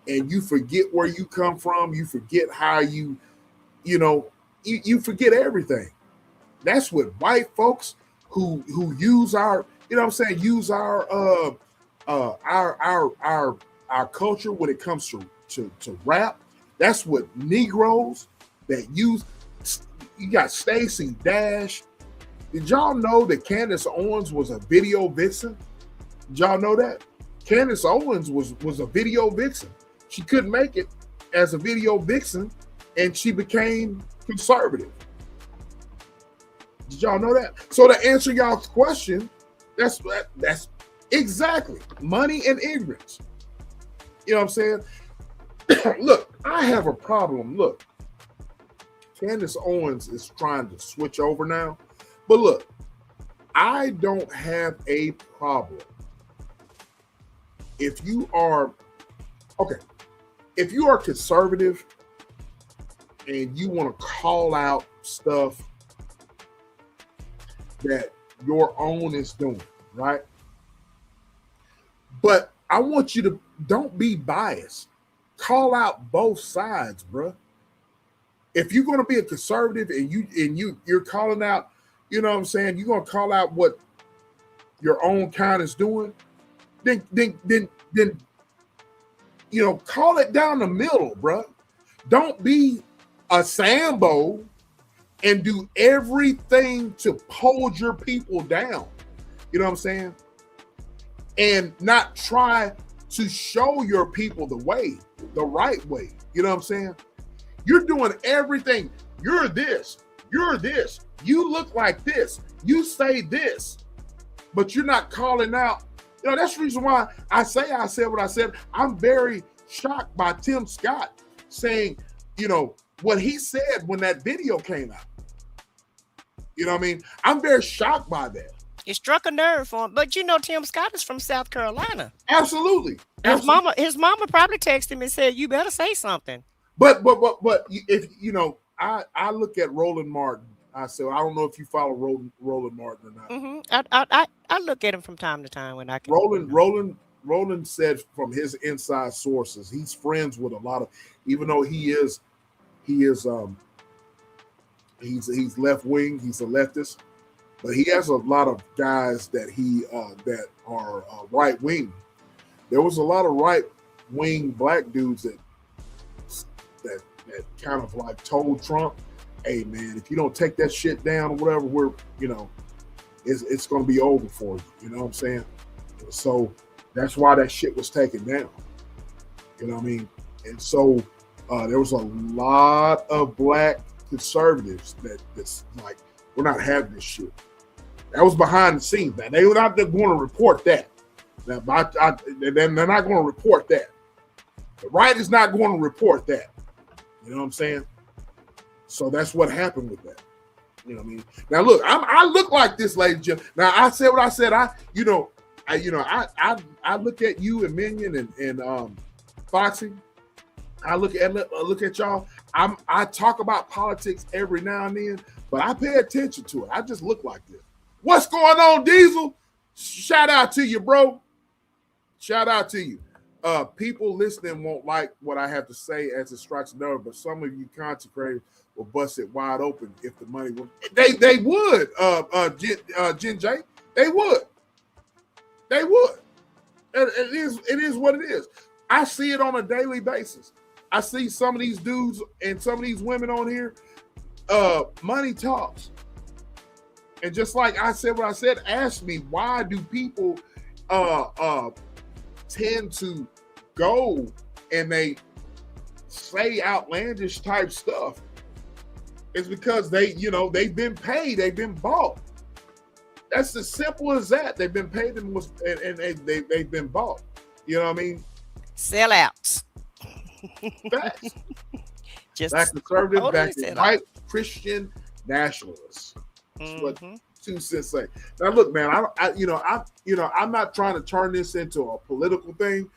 And you forget where you come from. You forget how you forget everything. That's what white folks who use our, you know what I'm saying, use our culture when it comes to rap. That's what Negroes that use. You got Stacey Dash. Did y'all know that Candace Owens was a video vixen? Did y'all know that? Candace Owens was a video vixen. She couldn't make it as a video vixen, and she became conservative. Did y'all know that? So to answer y'all's question, that's exactly money and ignorance. You know what I'm saying? Look, I have a problem. Look, Candace Owens is trying to switch over now. But look, I don't have a problem if you are conservative and you want to call out stuff that your own is doing, right? But I want you to don't be biased. Call out both sides, bro. If you're going to be a conservative and you're calling out, you know what I'm saying, you're going to call out what your own kind is doing, then call it down the middle, bro. Don't be a Sambo and do everything to hold your people down. You know what I'm saying? And not try to show your people the way, the right way. You know what I'm saying? You're doing everything. You're this. You're this. You look like this. You say this. But you're not calling out. You know, that's the reason why I said what I said. I'm very shocked by Tim Scott saying, you know, what he said when that video came out. You know what I mean? I'm very shocked by that. It struck a nerve for him. But you know, Tim Scott is from South Carolina. Absolutely. His mama probably texted him and said, "You better say something." But if you know, I look at Roland Martin. I said, I don't know if you follow Roland Martin or not. Mm-hmm. I look at him from time to time when I can. Roland said from his inside sources, he's friends with a lot of, even though he's left wing, he's a leftist, but he has a lot of guys that that are right wing. There was a lot of right wing black dudes that kind of like told Trump, "Hey man, if you don't take that shit down or whatever, it's going to be over for you." You know what I'm saying? So that's why that shit was taken down. You know what I mean? And so there was a lot of black conservatives that's like, we're not having this shit. That was behind the scenes. Man, they were not going to report that. Now, they're not going to report that. The right is not going to report that. You know what I'm saying? So that's what happened with that. You know what I mean? Now look, I look like this, ladies and gentlemen. Now I said what I said. I look at you and Minion and Foxy. I look at y'all. I talk about politics every now and then, but I pay attention to it. I just look like this. What's going on, Diesel? Shout out to you, bro. Shout out to you. People listening won't like what I have to say as it strikes a nerve, but some of you content creators will bust it wide open if the money would. They would, Jen J. They would. They would. It is what it is. I see it on a daily basis. I see some of these dudes and some of these women on here. Money talks. And just like I said what I said, ask me, why do people tend to go and they say outlandish type stuff? It's because they've been paid, they've been bought. That's as simple as that. They've been paid and they've been bought. You know what I mean? Sellouts. Facts. Just back conservative, totally back to white Christian nationalists. That's what 2 cents say. Now look, man, I'm not trying to turn this into a political thing.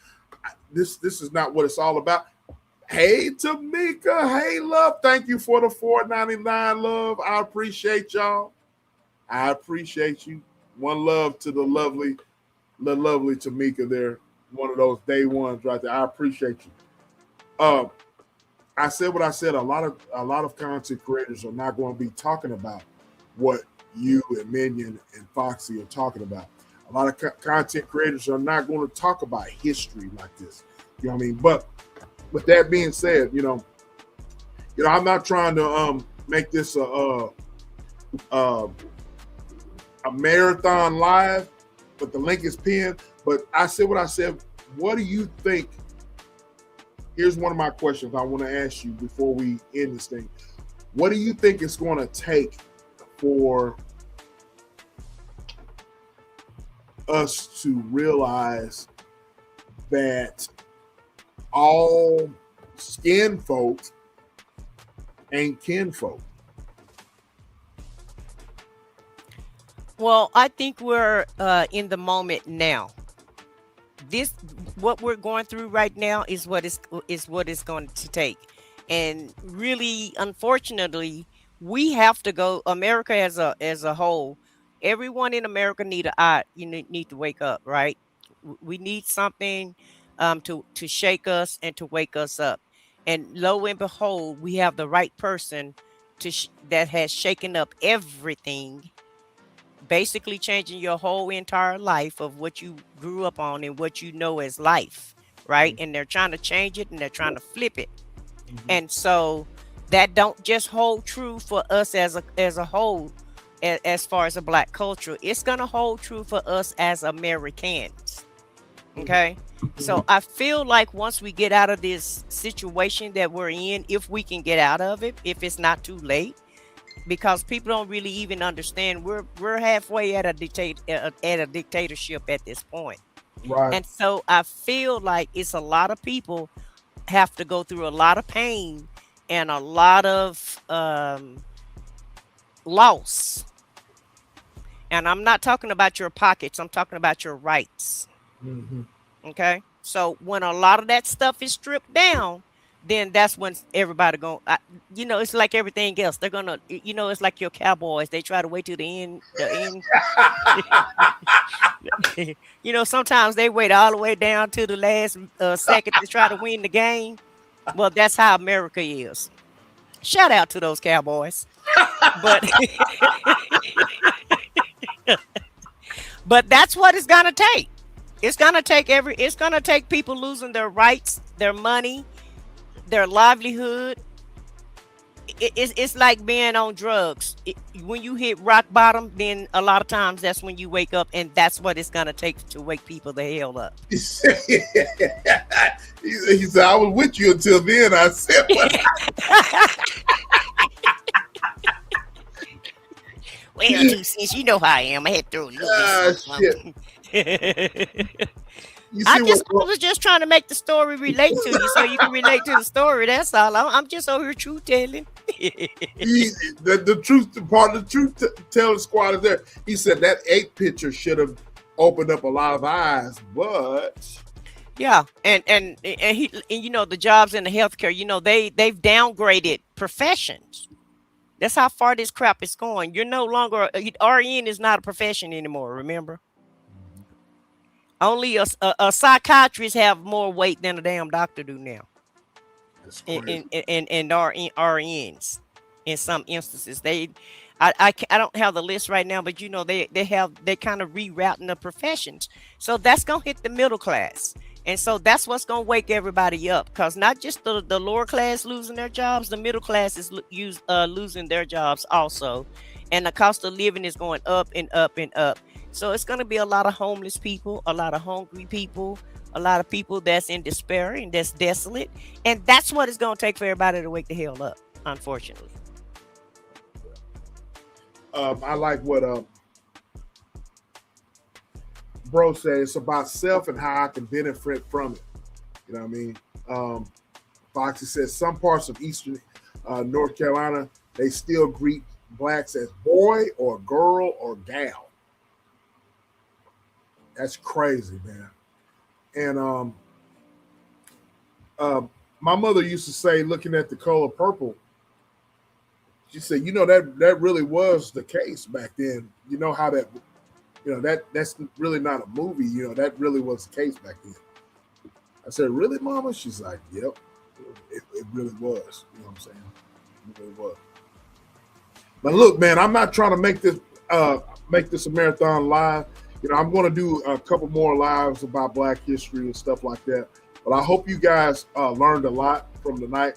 This is not what it's all about. Hey, Tamika. Hey, love. Thank you for the $4.99, love. I appreciate y'all. I appreciate you. One love to the lovely Tamika there. One of those day ones right there. I appreciate you. I said what I said. A lot of content creators are not going to be talking about what you and Minion and Foxy are talking about. A lot of content creators are not going to talk about history like this. You know what I mean? But with that being said, I'm not trying to make this a marathon live, but the link is pinned. But I said what I said. What do you think? Here's one of my questions I want to ask you before we end this thing. What do you think it's going to take for us to realize that all skin folks ain't kinfolk? Well, I think we're in the moment now. What we're going through right now is what it's going to take. And really, unfortunately, we have to go. America as a whole, everyone in America need to wake up, right? We need something to shake us and to wake us up. And lo and behold, we have the right person that has shaken up everything, basically changing your whole entire life of what you grew up on and what you know as life, right? And they're trying to change it and they're trying to flip it. And so that don't just hold true for us as a whole, as far as a Black culture. It's gonna hold true for us as Americans. Okay. So I feel like once we get out of this situation that we're in, if we can get out of it, if it's not too late, because people don't really even understand we're halfway at a dictatorship at this point. Right. And so I feel like it's a lot of people have to go through a lot of pain and a lot of loss. And I'm not talking about your pockets, I'm talking about your rights. Okay. So when a lot of that stuff is stripped down, then that's when everybody going, it's like everything else. They're gonna, it's like your Cowboys. They try to wait till the end. Sometimes they wait all the way down to the last second to try to win the game. Well, that's how America is. Shout out to those Cowboys. But but that's what it's gonna take. It's gonna take people losing their rights, their money, their livelihood. It's like being on drugs. When you hit rock bottom, then a lot of times that's when you wake up, and that's what it's gonna take to wake people the hell up. He said, I was with you until then. I said, well, 2 cents, you know how I am. I had to throw a little bit. I was just trying to make the story relate to you, so you can relate to the story. That's all. I'm just over here truth telling. the truth, part of the truth telling squad is there. He said that 8 picture should have opened up a lot of eyes, but yeah, and the jobs in the healthcare, they've downgraded professions. That's how far this crap is going. You're no longer RN is not a profession anymore. Remember, only a psychiatrist have more weight than a damn doctor do now. And RNs in some instances. I don't have the list right now, but they kind of rerouting the professions. So that's gonna hit the middle class. And so that's what's going to wake everybody up, because not just the lower class losing their jobs, the middle class is losing their jobs also. And the cost of living is going up and up and up. So it's going to be a lot of homeless people, a lot of hungry people, a lot of people that's in despair and that's desolate. And that's what it's going to take for everybody to wake the hell up, unfortunately. I like what bro said. It's about self and how I can benefit from it. You know what I mean? Foxy says some parts of Eastern North Carolina, they still greet Blacks as boy or girl or gal. That's crazy, man. And my mother used to say, looking at the color purple, she said, that really was the case back then. You know how that, that's really not a movie. That really was the case back then. I said, really, Mama? She's like, yep, it really was. You know what I'm saying? It really was. But look, man, I'm not trying to make this a marathon live. I'm going to do a couple more lives about Black history and stuff like that. But I hope you guys learned a lot from tonight.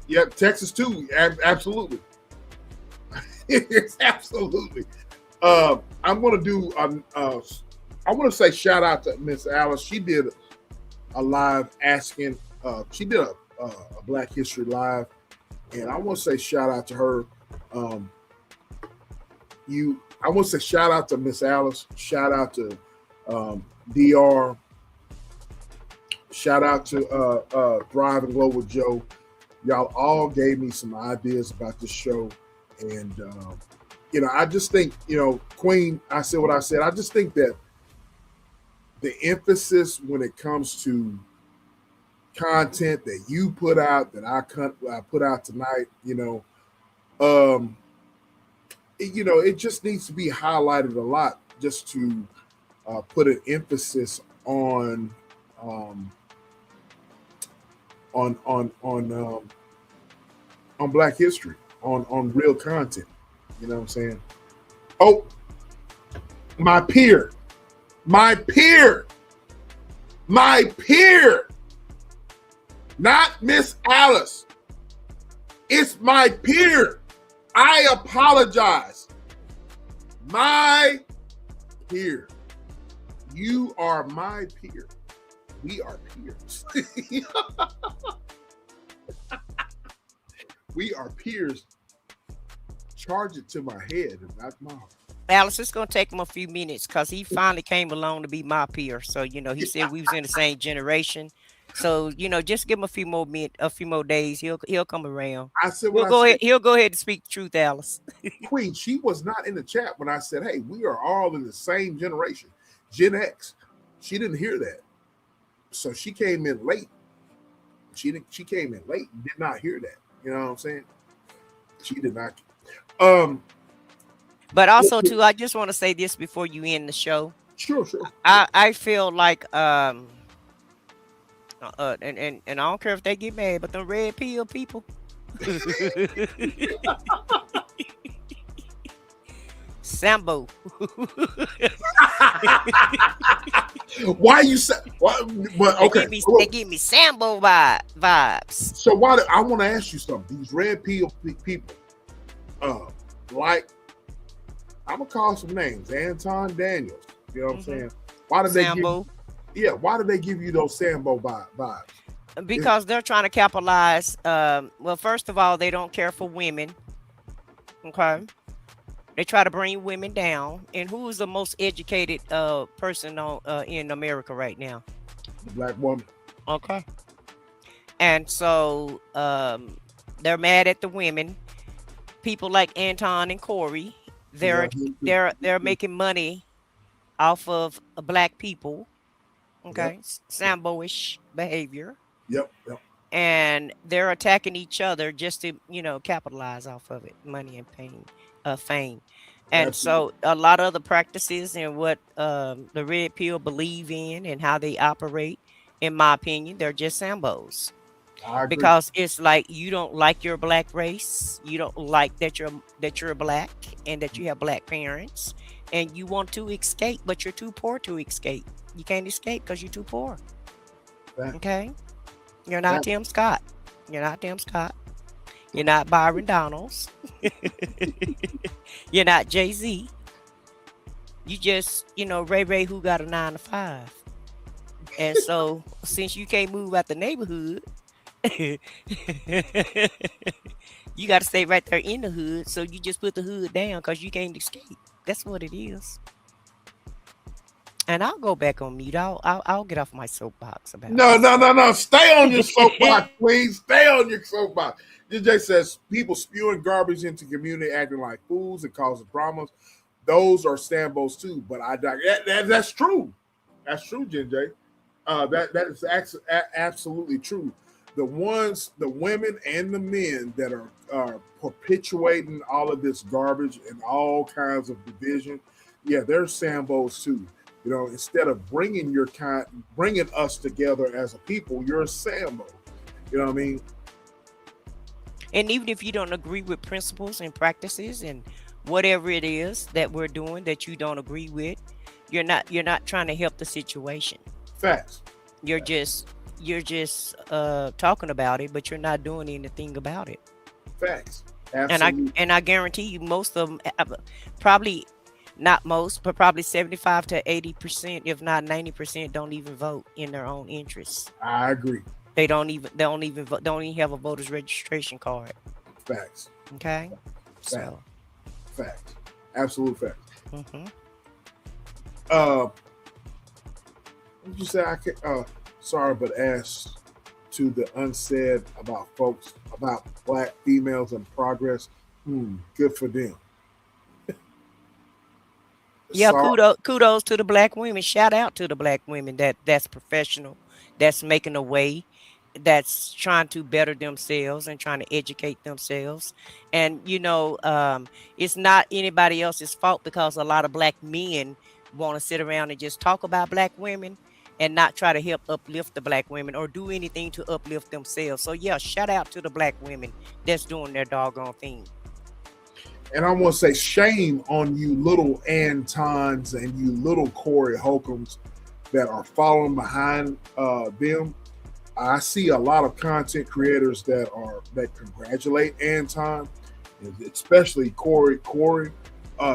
Yeah, Texas too. Absolutely. It's absolutely. I'm going to do. I want to say shout out to Miss Alice. She did a live asking. She did a Black History live, and I want to say shout out to her. I want to say shout out to Miss Alice. Shout out to DR. Shout out to Thrive and Glow with Joe. Y'all all gave me some ideas about this show. And, I just think, Queen, I said what I said. I just think that the emphasis when it comes to content that you put out, that I put out tonight, it just needs to be highlighted a lot, just to put an emphasis on Black history, on real content. You know what I'm saying? Oh, my peer, Not Miss Alice. It's my peer. I apologize. My peer. You are my peer. We are peers. We are peers. Charge it to my head and not mine. Alice, it's gonna take him a few minutes because he finally came along to be my peer. So he said we was in the same generation. So just give him a few more days. He'll come around. I said, we'll go ahead. He'll go ahead and speak the truth, Alice. Queen, she was not in the chat when I said, "Hey, we are all in the same generation, Gen X." She didn't hear that, so she came in late. She came in late and did not hear that. You know what I'm saying? She did not. But also too, I just want to say this before you end the show. Sure. I feel like and I don't care if they get mad, but the red pill people. Sambo. Why you say? But okay, they give me Sambo vibes. So why? I want to ask you something. These red pill people, like I'm gonna call some names. Anton Daniels. You know what I'm saying? Why did Sambo. Why did they give you those Sambo vibes? Because they're trying to capitalize. Well, first of all, they don't care for women. Okay. They try to bring women down. And who is the most educated person in America right now? The black woman. Okay. And so they're mad at the women. People like Anton and Corey, they're making money off of black people. Okay. Yep. Sambo-ish behavior. Yep. And they're attacking each other just to, capitalize off of it, money and fame. And so a lot of the practices and what the red pill believe in and how they operate, in my opinion, they're just Sambos. Because it's like you don't like your black race, you don't like that you're black and that you have black parents, and you want to escape, but you're too poor to escape. You can't escape because you're too poor. Okay, you're not Tim Scott. You're not Tim Scott. You're not Byron Donalds. You're not Jay-Z. You just, Ray who got a 9 to 5. And so since you can't move out the neighborhood, you got to stay right there in the hood. So you just put the hood down because you can't escape. That's what it is. And I'll go back on mute. I'll get off my soapbox about No. Stay on your soapbox, please. Stay on your soapbox. DJ says people spewing garbage into community, acting like fools and causing dramas. Those are Sambos too. But that's true. That's true, JJ. That is absolutely true. The women and the men that are perpetuating all of this garbage and all kinds of division, they're Sambos too. Instead of bringing us together as a people, you're a Sambo. You know what I mean? And even if you don't agree with principles and practices and whatever it is that we're doing that you don't agree with, you're not trying to help the situation. Facts. You're just talking about it, but you're not doing anything about it. Facts. Absolutely. And I guarantee you, most of them, probably not most, but probably 75 to 80%, if not 90%, don't even vote in their own interests. I agree. They don't even have a voter's registration card. Facts. Okay. Facts. So. Facts. Absolute facts. Mm-hmm. What did you say? Sorry, but asked to the unsaid about folks about black females in progress. Good for them. Yeah, kudos to the black women. Shout out to the black women that's professional, that's making a way, that's trying to better themselves and trying to educate themselves. And it's not anybody else's fault, because a lot of black men want to sit around and just talk about black women and not try to help uplift the black women or do anything to uplift themselves. So shout out to the black women that's doing their doggone thing. And I want to say shame on you little Antons and you little Corey Holcombs that are following behind them. I see a lot of content creators that congratulate Anton, especially Corey.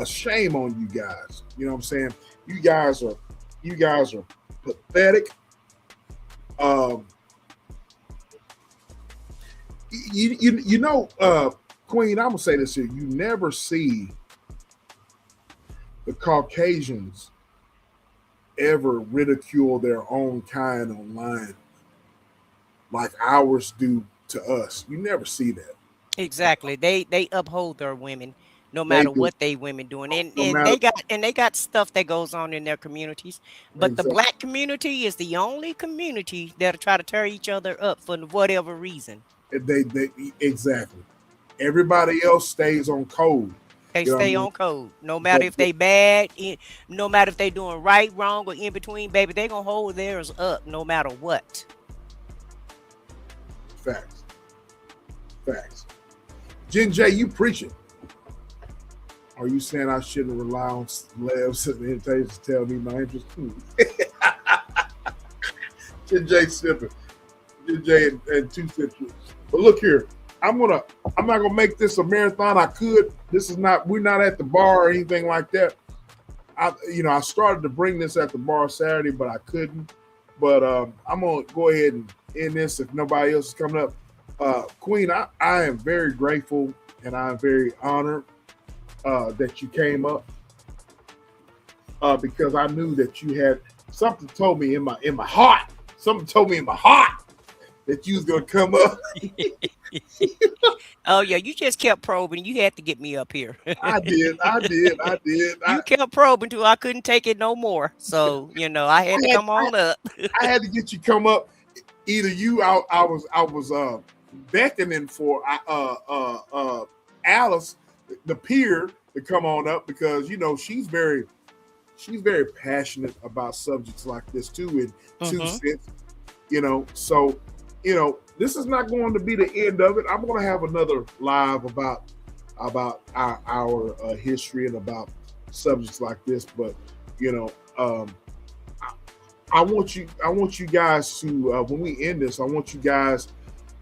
Shame on you guys. You know what I'm saying? You guys are pathetic. Um, you know, Queen. I'm gonna say this here: you never see the Caucasians ever ridicule their own kind online like ours do to us. You never see that. Exactly. They uphold their women no They matter do, what they women doing. And no and matter they got stuff that goes on in their communities. But the exactly. black community is the only community that'll try to tear each other up for whatever reason. They exactly. Everybody else stays on code. They You know what I stay mean? on code. No But matter if they bad, no matter if they doing right, wrong, or in between, baby, they gonna hold theirs up no matter what. facts, facts. Jen J, you preaching? Are you saying I shouldn't rely on labs and invitations to tell me my interest? Jen J sipping. Jen J and two sips. But look here, I'm not gonna make this a marathon. I could. This is not. We're not at the bar or anything like that. I started to bring this at the bar Saturday, but I couldn't. But I'm gonna go ahead and end this if nobody else is coming up. Queen, I am very grateful and I'm very honored that you came up because I knew that you had something told me in my heart. Something told me in my heart that you was gonna come up. Oh yeah, you just kept probing. You had to get me up here. I did. You kept probing till I couldn't take it no more. So I had to come on up. I had to get you come up. Either you, I was beckoning for Alice, the peer, to come on up because she's very passionate about subjects like this too. In two cents, So this is not going to be the end of it. I'm going to have another live about our history and about subjects like this. But I want you guys to when we end this, I want you guys,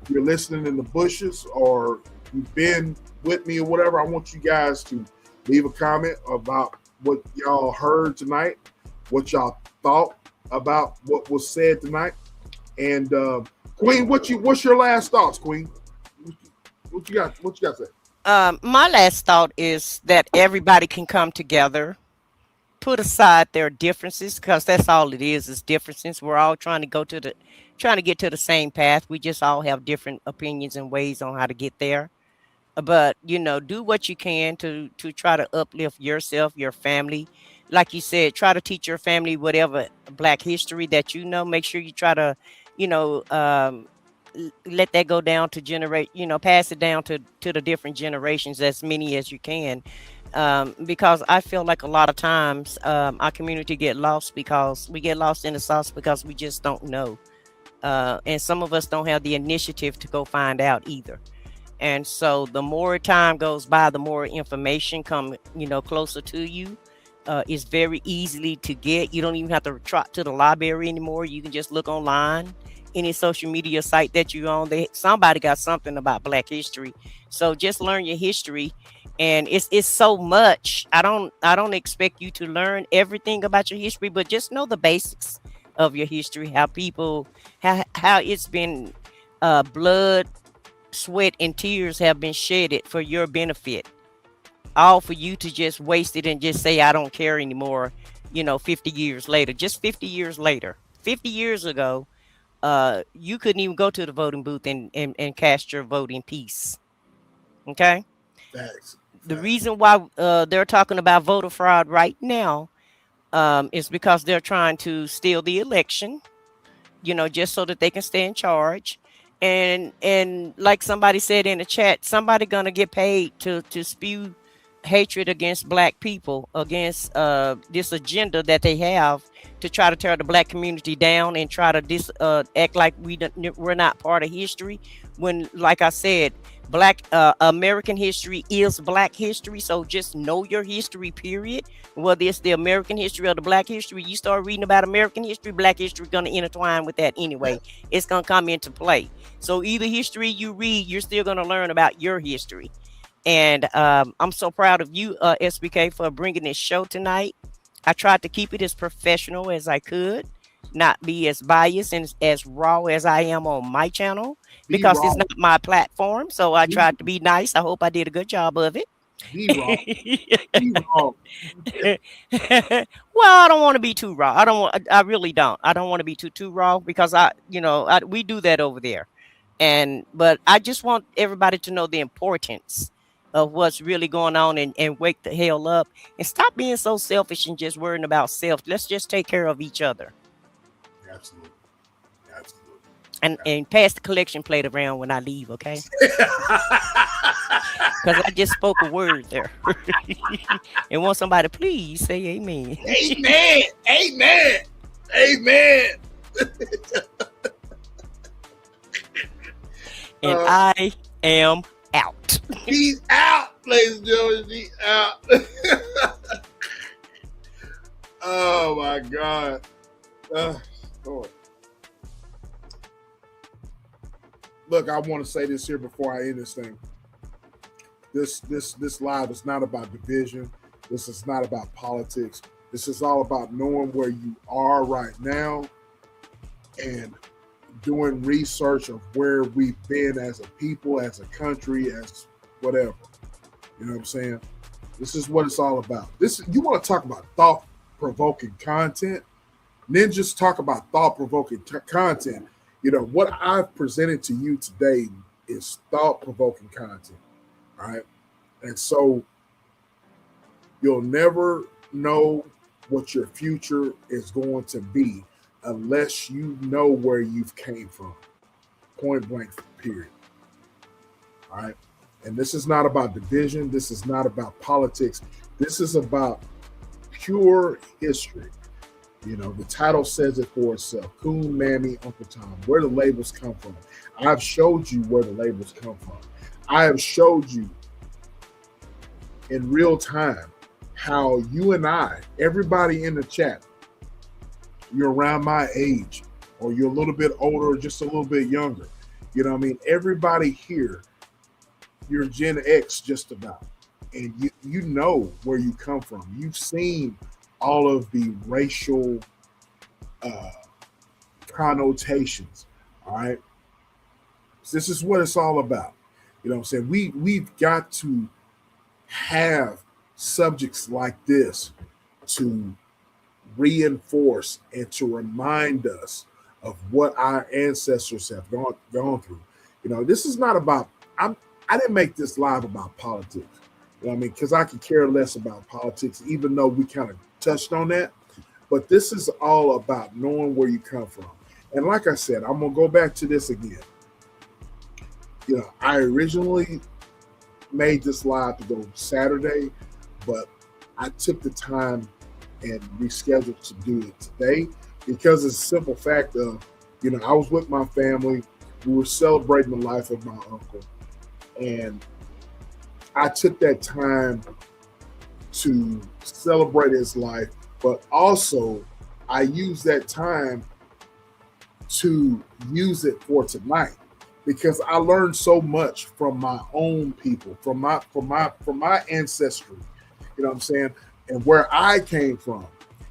if you're listening in the bushes or you've been with me or whatever, I want you guys to leave a comment about what y'all heard tonight, what y'all thought about what was said tonight. And Queen, what's your last thoughts, Queen? What you got to say? My last thought is that everybody can come together, put aside their differences, because that's all it is differences. We're all trying to get to the same path. We just all have different opinions and ways on how to get there. But do what you can to try to uplift yourself, your family. Like you said, try to teach your family whatever black history that make sure you try to you know let that go down to generate, pass it down to the different generations, as many as you can. Because I feel like a lot of times our community get lost because we get lost in the sauce because we just don't know. And some of us don't have the initiative to go find out either. And so the more time goes by, the more information come, closer to you. It's very easily to get. You don't even have to trot to the library anymore. You can just look online, any social media site that you're on. Somebody got something about Black history. So just learn your history. And it's so much. I don't expect you to learn everything about your history, but just know the basics of your history, how it's been blood, sweat, and tears have been shedded for your benefit, all for you to just waste it and just say I don't care anymore. 50 years later, just 50 years later, 50 years ago, you couldn't even go to the voting booth and cast your vote in peace. Okay. Thanks. The reason why they're talking about voter fraud right now is because they're trying to steal the election, just so that they can stay in charge. And like somebody said in the chat, somebody gonna get paid to spew hatred against black people, against this agenda that they have to try to tear the black community down and try to act like we're not part of history. When, like I said, black American history is black history. So just know your history, period. Whether it's the American history or the black history, you start reading about American history, black history going to intertwine with that anyway. It's going to come into play. So either history you read, you're still going to learn about your history. And I'm so proud of you, SBK, for bringing this show tonight. I tried to keep it as professional as I could, not be as biased and as raw as I am on my channel, because it's not my platform. So I tried to be nice. I hope I did a good job of it. Be wrong. Be wrong. Well, I don't want to be too raw. I really don't. I don't want to be too raw, because we do that over there. But I just want everybody to know the importance of what's really going on, and wake the hell up and stop being so selfish and just worrying about self. Let's just take care of each other. Absolutely. Absolutely. And pass the collection plate around when I leave, okay? Because I just spoke a word there. And want somebody, please say amen. Amen. Amen. Amen. And I am out. He's out, ladies and gentlemen. He's out. Oh my God. Lord. Look, I want to say this here before I end this thing. This live is not about division. This is not about politics. This is all about knowing where you are right now and doing research of where we've been as a people, as a country, as whatever. You know what I'm saying? This is what it's all about. You want to talk about thought-provoking content, then just talk about thought-provoking content. You know, what I've presented to you today is thought-provoking content. All right. And so you'll never know what your future is going to be unless you know where you've came from. Point blank, period. All right. And this is not about division. This is not about politics. This is about pure history. You know, the title says it for itself. Coon, Mammy, Uncle Tom, where the labels come from. I've showed you where the labels come from. I have showed you in real time how you and I, everybody in the chat, you're around my age, or you're a little bit older, or just a little bit younger. You know what I mean? Everybody here, you're Gen X just about. And you know where you come from. You've seen all of the racial connotations, all right? So this is what it's all about. You know what I'm saying? We've got to have subjects like this to reinforce and to remind us of what our ancestors have gone through. You know, this is not about, I didn't make this live about politics. You know what I mean? Because I could care less about politics, even though we kind of touched on that. But this is all about knowing where you come from. And like I said, I'm going to go back to this again. You know, I originally made this live to go Saturday, but I took the time and rescheduled to do it today because it's a simple fact of, you know, I was with my family. We were celebrating the life of my uncle. And I took that time to celebrate his life, but also I used that time to use it for tonight because I learned so much from my own people, from my ancestry, you know what I'm saying, and where I came from,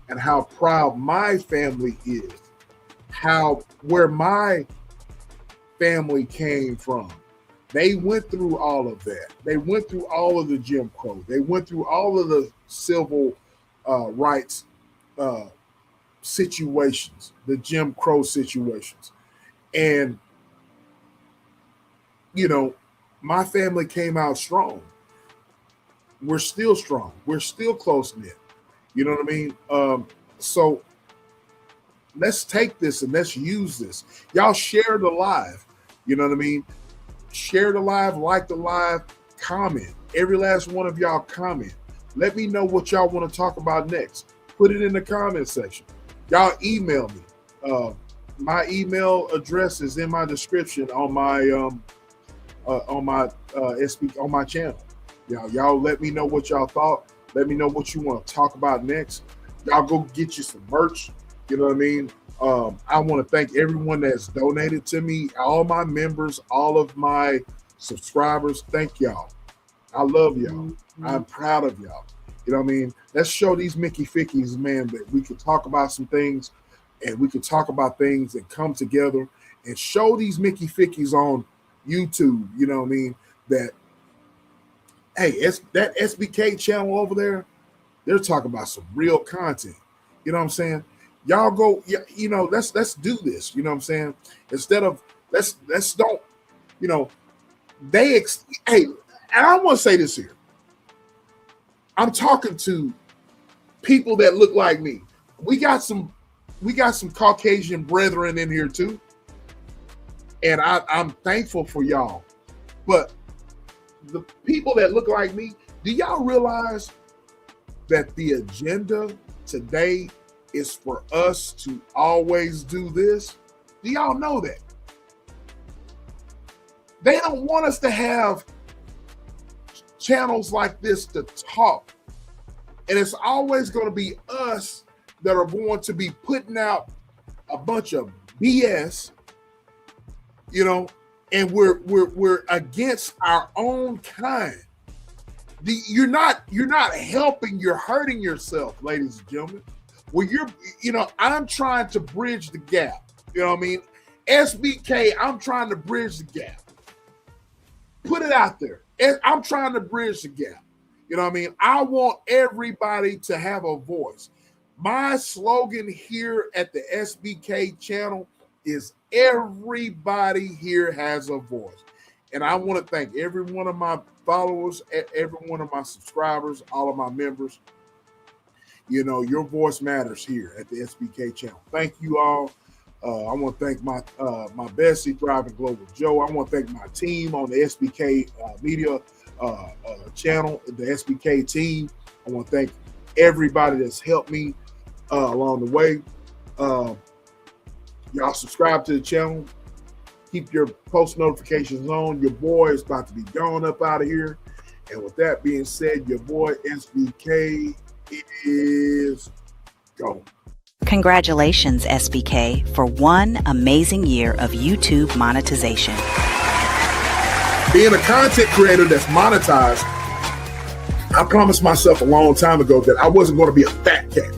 and how proud my family is, where my family came from. They went through all of that. They went through all of the Jim Crow. They went through all of the civil rights situations, the Jim Crow situations. And, you know, my family came out strong. We're still strong. We're still close-knit. You know what I mean? So let's take this and let's use this. Y'all share the live. You know what I mean? Share the live, like the live, comment. Every last one of y'all comment. Let me know what y'all want to talk about next. Put it in the comment section. Y'all email me. My email address is in my description on my on my channel. Y'all let me know what y'all thought. Let me know what you want to talk about next. Y'all go get you some merch. You know what I mean? I want to thank everyone that's donated to me, all my members, all of my subscribers. Thank y'all. I love y'all. I'm proud of y'all. You know what I mean? Let's show these Mickey Fickies, man, that we can talk about some things, and we can talk about things and come together and show these Mickey Fickies on YouTube. You know what I mean? That, hey, it's that SBK channel over there. They're talking about some real content. You know what I'm saying? Y'all go, you know, let's do this. You know what I'm saying? Instead of let's don't, you know, hey, and I want to say this here. I'm talking to people that look like me. We got some Caucasian brethren in here too. And I'm thankful for y'all. But the people that look like me, do y'all realize that the agenda today is for us to always do this? Do y'all know that? They don't want us to have channels like this to talk. And it's always going to be us that are going to be putting out a bunch of BS, you know, and we're against our own kind. You're not helping, you're hurting yourself, ladies and gentlemen. Well, I'm trying to bridge the gap. You know what I mean? SBK, I'm trying to bridge the gap. Put it out there. I'm trying to bridge the gap. You know what I mean? I want everybody to have a voice. My slogan here at the SBK channel is everybody here has a voice. And I want to thank every one of my followers, every one of my subscribers, all of my members. You know, your voice matters here at the SBK channel. Thank you all. I want to thank my bestie, Thriving Global Joe. I want to thank my team on the SBK Media channel, the SBK team. I want to thank everybody that's helped me along the way. Y'all subscribe to the channel. Keep your post notifications on. Your boy is about to be gone up out of here. And with that being said, your boy SBK is gone. Congratulations, SBK, for one amazing year of YouTube monetization. Being a content creator that's monetized, I promised myself a long time ago that I wasn't going to be a fat cat.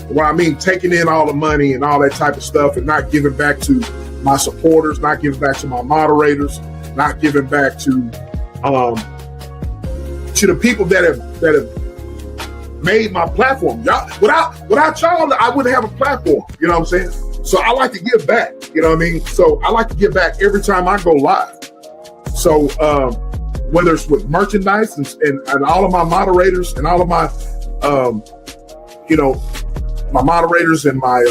What I mean, taking in all the money and all that type of stuff and not giving back to my supporters, not giving back to my moderators, not giving back to the people that have made my platform. Y'all, without y'all, I wouldn't have a platform. You know what I'm saying? So I like to give back. You know what I mean? So I like to give back every time I go live. So whether it's with merchandise and all of my moderators and all of my, my moderators and my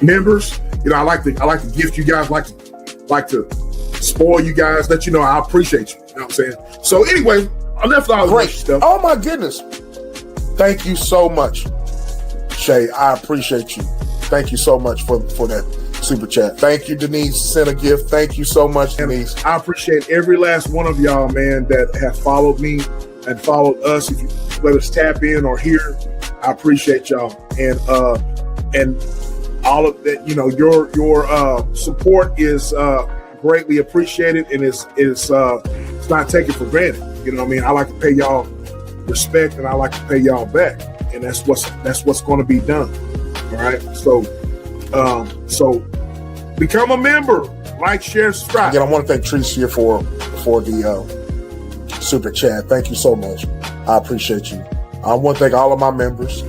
members, you know, I like to gift you guys, like to spoil you guys, let you know I appreciate you. You know what I'm saying? So anyway, I left all the stuff. Oh my goodness. Thank you so much, Shay. I appreciate you. Thank you so much for that super chat. Thank you, Denise. Sent a gift. Thank you so much, Denise. I appreciate every last one of y'all, man, that have followed me and followed us. If you let us tap in or hear, I appreciate y'all. And all of that, you know, your support is greatly appreciated, and it's not taken for granted. You know what I mean? I like to pay y'all respect, and I like to pay y'all back, and that's what's going to be done. All right. So become a member, like, share, subscribe. Again, I want to thank Tricia for the super chat. Thank you so much. I appreciate you. I want to thank all of my members.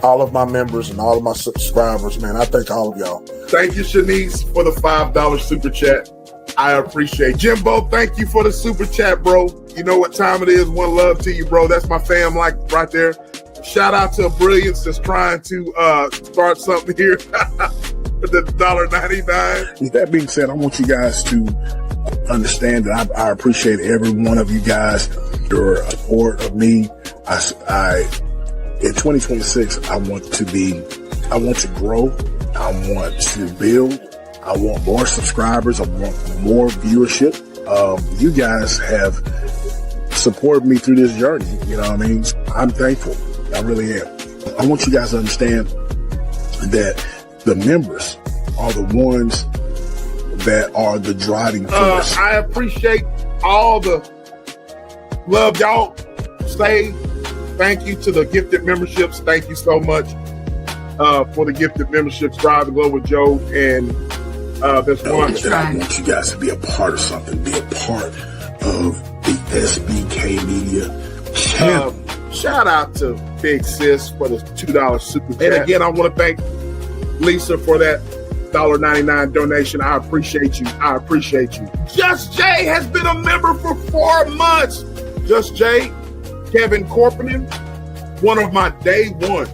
All of my members and all of my subscribers, man. I thank all of y'all. Thank you, Shanice, for the $5 super chat. I appreciate Jimbo. Thank you for the super chat, bro. You know what time it is. One love to you, bro. That's my fam, like right there. Shout out to Brilliance that's trying to start something here for the $1.99. With that being said, I want you guys to understand that I appreciate every one of you guys, your support of me. In 2026, I want to grow. I want to build. I want more subscribers. I want more viewership. You guys have supported me through this journey. You know what I mean? I'm thankful. I really am. I want you guys to understand that the members are the ones that are the driving force. I appreciate all the love y'all say. Thank you to the gifted memberships. Thank you so much for the gifted memberships. Drive and Glow with Joe and this one. I want you guys to be a part of something. Be a part of the SBK Media channel. Shout out to Big Sis for the $2 super chat. And again, I want to thank Lisa for that $1.99 donation. I appreciate you. I appreciate you. Just Jay has been a member for 4 months. Just Jay, Kevin Corponin, one of my day ones.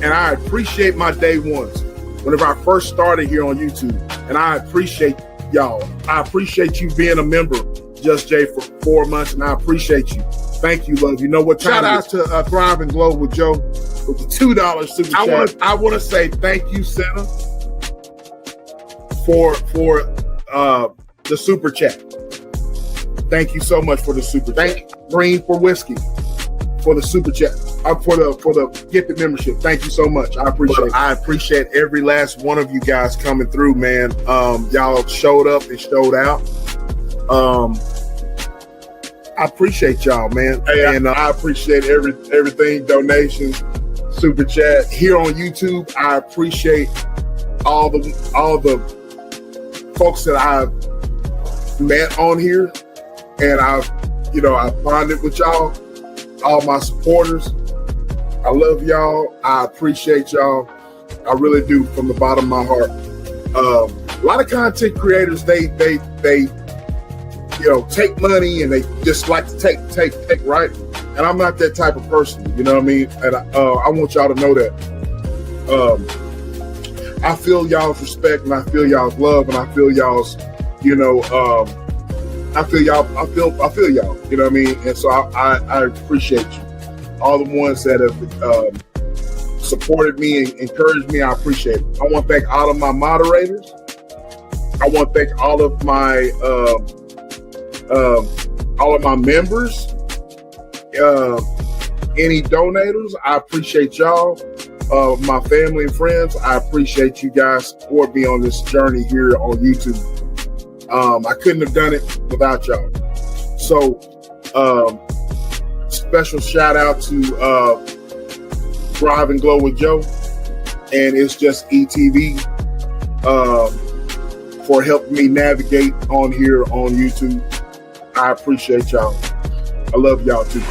And I appreciate my day ones. Whenever I first started here on YouTube. And I appreciate y'all. I appreciate you being a member, Just Jay, for 4 months. And I appreciate you. Thank you, love. You know what? Shout out to Thrive and Glow with Joe with the $2 super chat. I want to say thank you, Santa, for the super chat. Thank you so much for the super chat. Thank Green for Whiskey for the super chat. For the gifted membership. Thank you so much. I appreciate it. I appreciate every last one of you guys coming through, man. Y'all showed up and showed out. I appreciate y'all, man. And I appreciate everything, donations, super chat. Here on YouTube, I appreciate all the folks that I've met on here. And I've bonded with y'all, all my supporters. I love y'all. I appreciate y'all. I really do from the bottom of my heart. A lot of content creators, they take money and they just like to take, right? And I'm not that type of person, you know what I mean? And I want y'all to know that I feel y'all's respect and I feel y'all's love and I feel y'all's, I feel y'all, you know what I mean? And so I appreciate you. All the ones that have supported me and encouraged me, I appreciate it. I want to thank all of my moderators. I want to thank all of my members, any donators. I appreciate y'all. My family and friends, I appreciate you guys support me on this journey here on YouTube. I couldn't have done it without y'all. So, special shout out to Thrive and Glow with Joe, and it's just ETV for helping me navigate on here on YouTube. I appreciate y'all. I love y'all too.